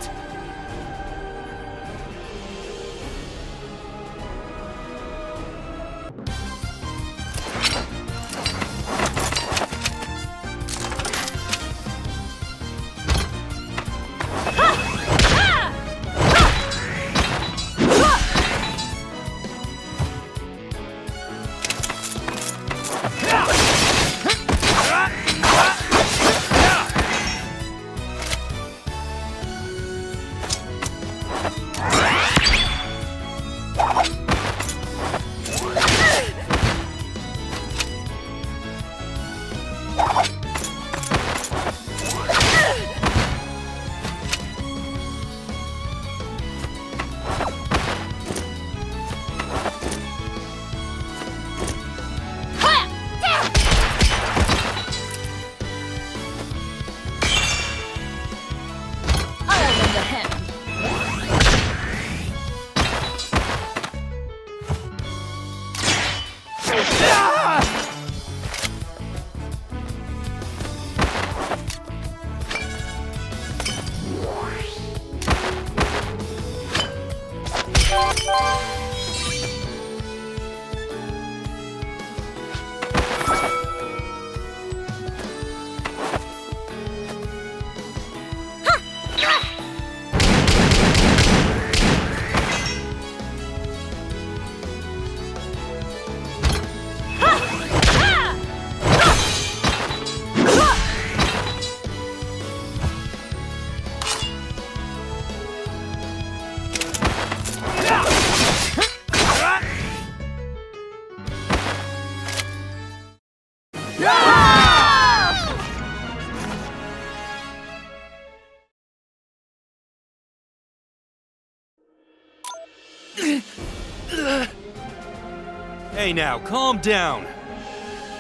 Hey now, calm down.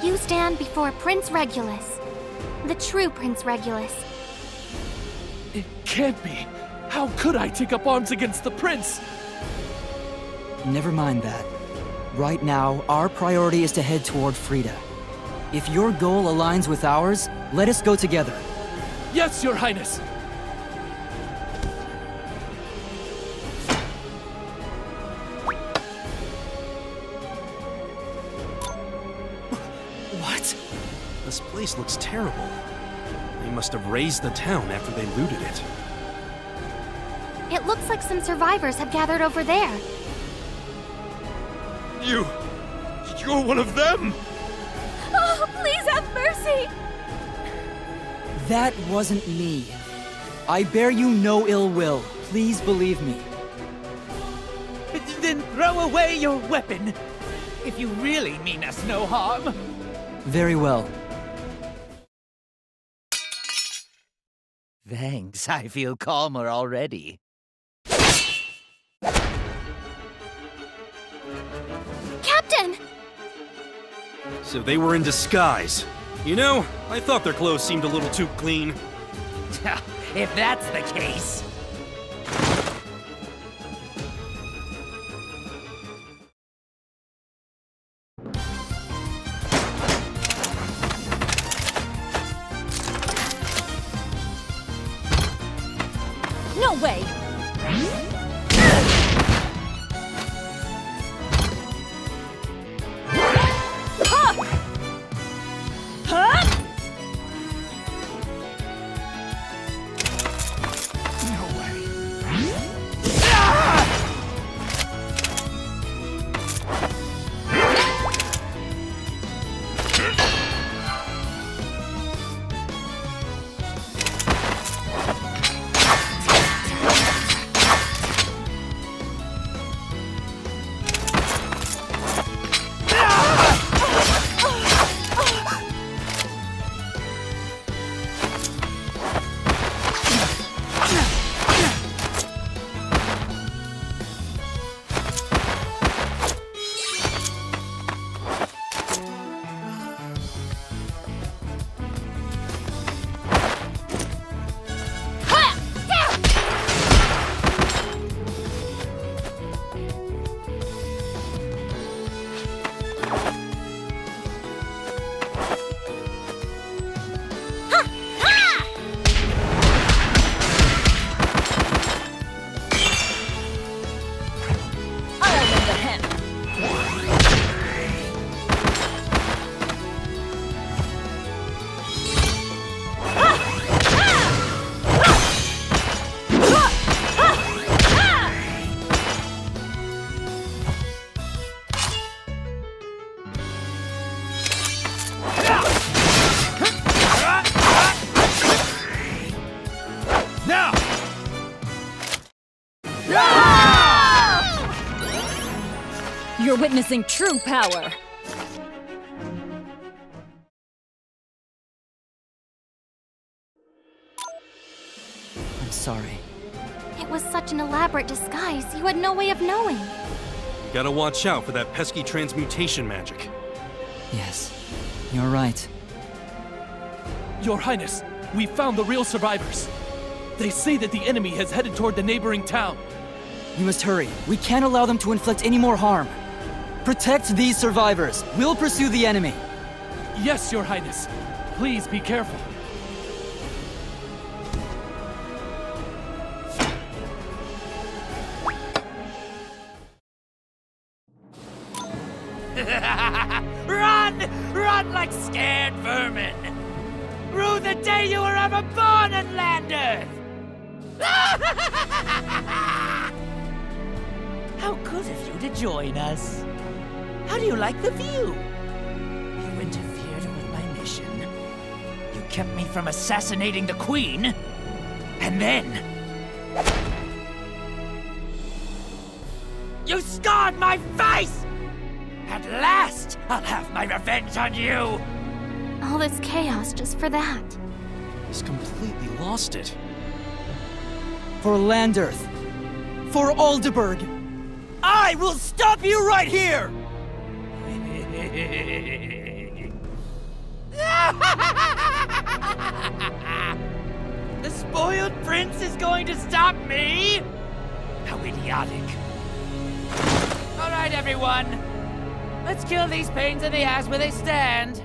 You stand before Prince Regulus. The true Prince Regulus. It can't be. How could I take up arms against the prince? Never mind that. Right now, our priority is to head toward Frida. If your goal aligns with ours, let us go together. Yes, Your Highness. What? This place looks terrible. They must have razed the town after they looted it. It looks like some survivors have gathered over there. You're one of them? Oh, please have mercy! That wasn't me. I bear you no ill will. Please believe me. Then throw away your weapon, if you really mean us no harm. Very well. Thanks, I feel calmer already. Captain! So they were in disguise. You know, I thought their clothes seemed a little too clean. If that's the case. No way! You're witnessing true power. I'm sorry. It was such an elaborate disguise, you had no way of knowing. You gotta watch out for that pesky transmutation magic. Yes, you're right. Your Highness, we found the real survivors. They say that the enemy has headed toward the neighboring town. You must hurry. We can't allow them to inflict any more harm. Protect these survivors. We'll pursue the enemy. Yes, Your Highness. Please be careful. Run! Run like scared vermin! Rue the day you were ever born in Landerth! How good of you to join us. How do you like the view? You interfered with my mission. You kept me from assassinating the Queen. And then... you scarred my face! At last, I'll have my revenge on you! All this chaos just for that. He's completely lost it. For Landerth. For Aldeburgh. I will stop you right here! The spoiled prince is going to stop me? How idiotic. All right, everyone. Let's kill these pains in the ass where they stand.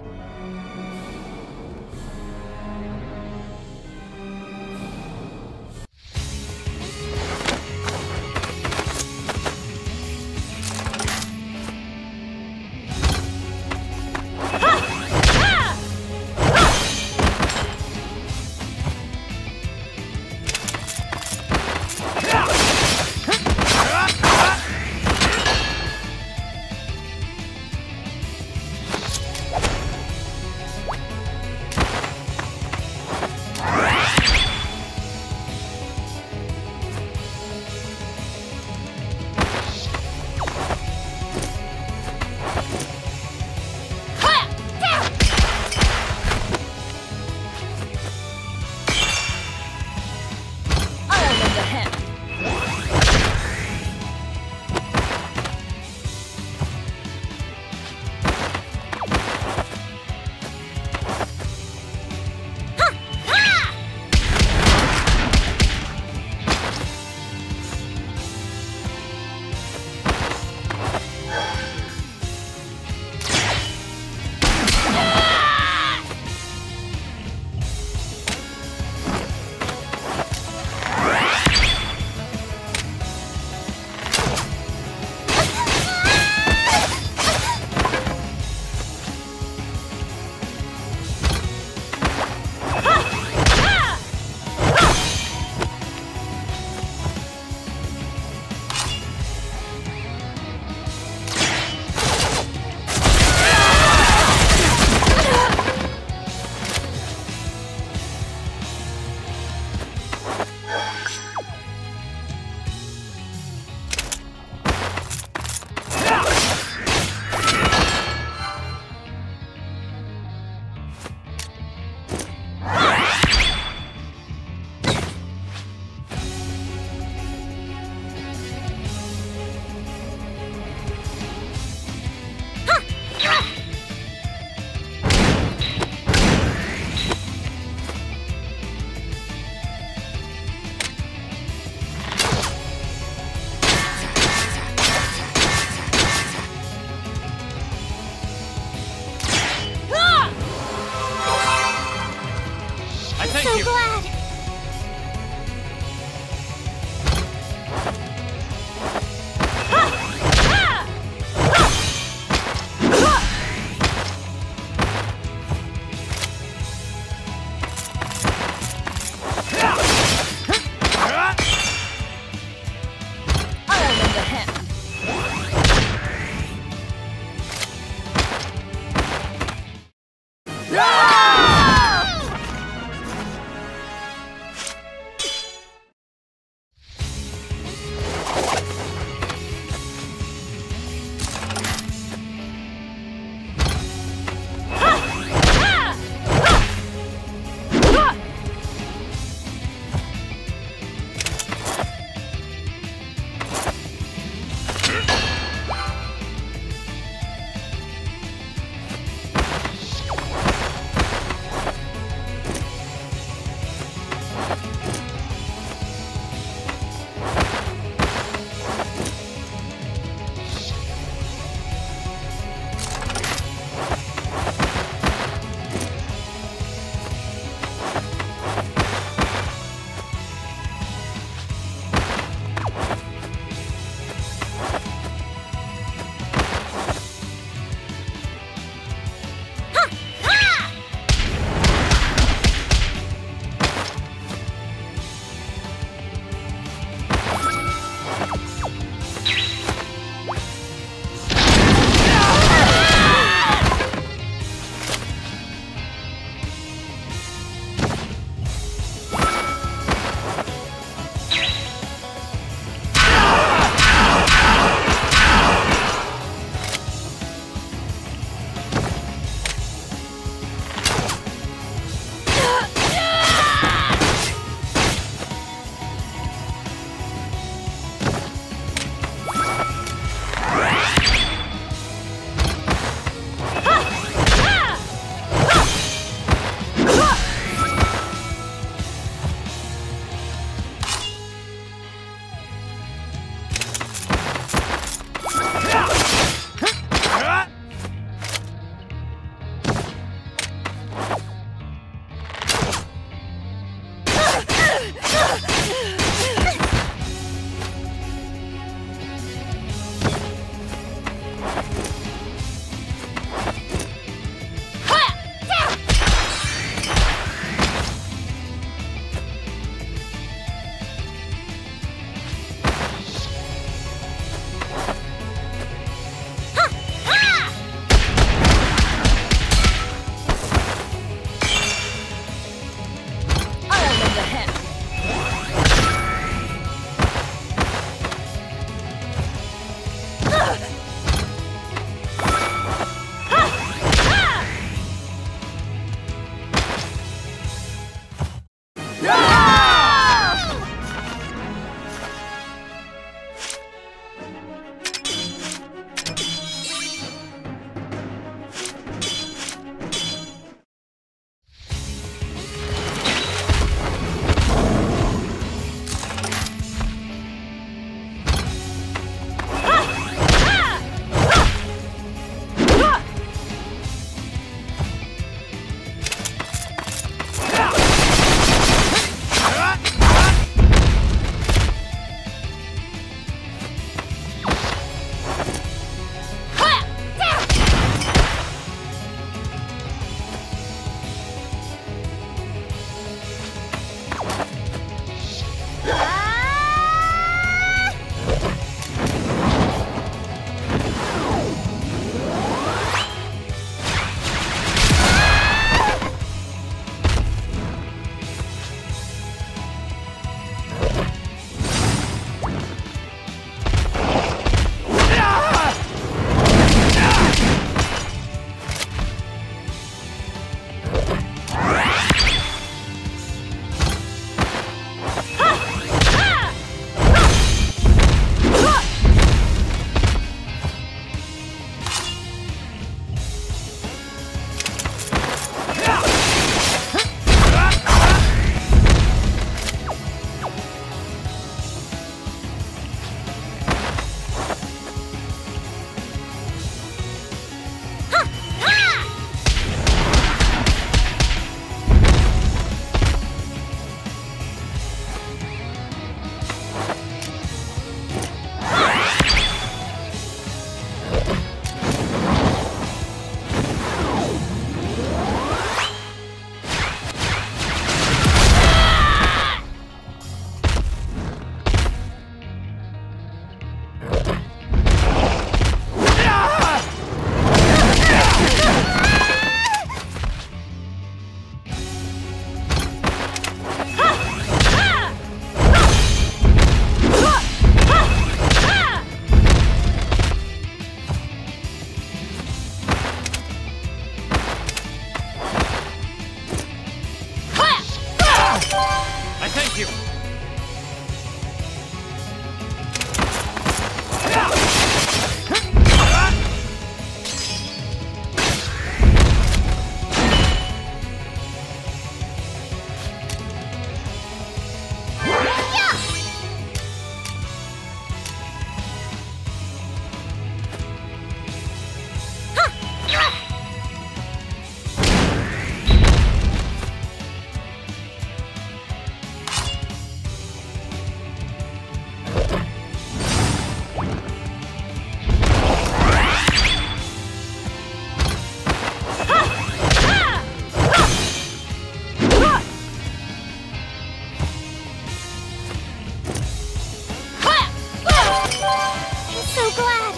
so glad!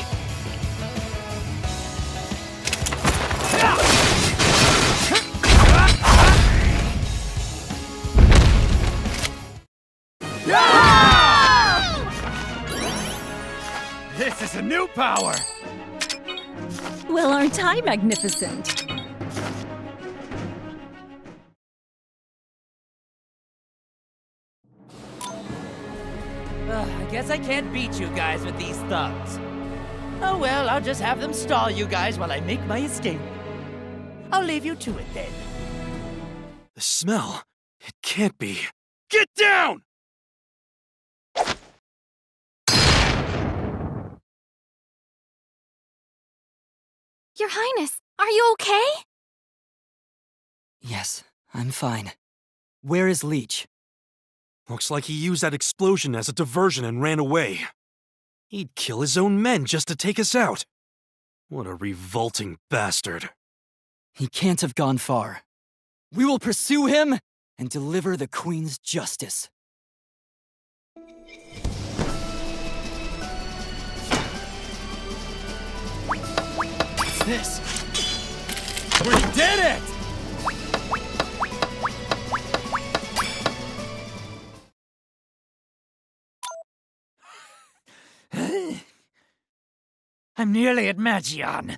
This is a new power! Well, aren't I magnificent? I guess I can't beat you guys with these thugs. Oh well, I'll just have them stall you guys while I make my escape. I'll leave you to it then. The smell. It can't be. Get down! Your Highness, are you okay? Yes, I'm fine. Where is Leech? Looks like he used that explosion as a diversion and ran away. He'd kill his own men just to take us out. What a revolting bastard. He can't have gone far. We will pursue him and deliver the Queen's justice. What's this? We did it! I'm nearly at Magion.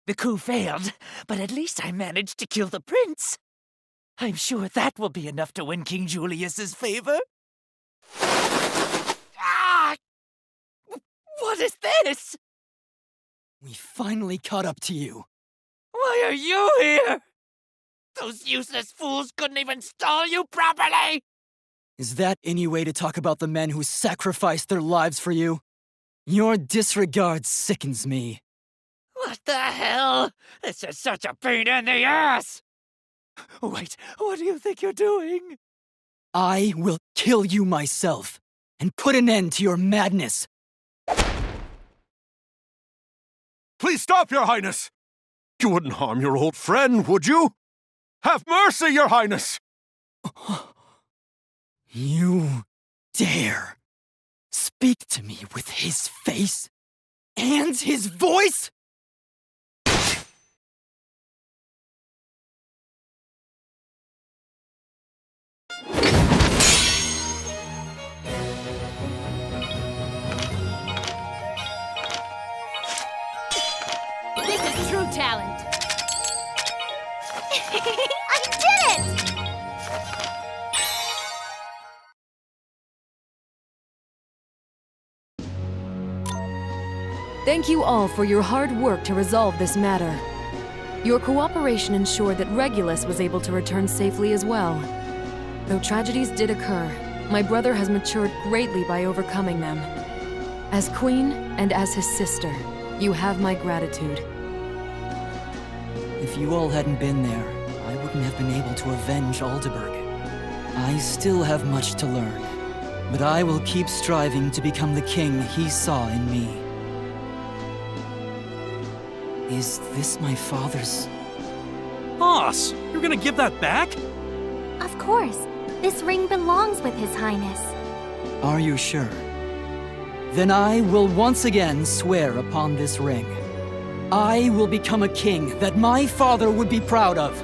The coup failed, but at least I managed to kill the prince. I'm sure that will be enough to win King Julius's favor. Ah! What is this? We finally caught up to you. Why are you here? Those useless fools couldn't even stall you properly! Is that any way to talk about the men who sacrificed their lives for you? Your disregard sickens me. What the hell? This is such a pain in the ass! Wait, what do you think you're doing? I will kill you myself and put an end to your madness. Please stop, Your Highness! You wouldn't harm your old friend, would you? Have mercy, Your Highness! You dare speak to me with his face and his voice? This is true talent. I did it! Thank you all for your hard work to resolve this matter. Your cooperation ensured that Regulus was able to return safely as well. Though tragedies did occur, my brother has matured greatly by overcoming them. As queen and as his sister, you have my gratitude. If you all hadn't been there, I wouldn't have been able to avenge Aldeburg. I still have much to learn, but I will keep striving to become the king he saw in me. Is this my father's? Boss, you're gonna give that back? Of course. This ring belongs with His Highness. Are you sure? Then I will once again swear upon this ring. I will become a king that my father would be proud of.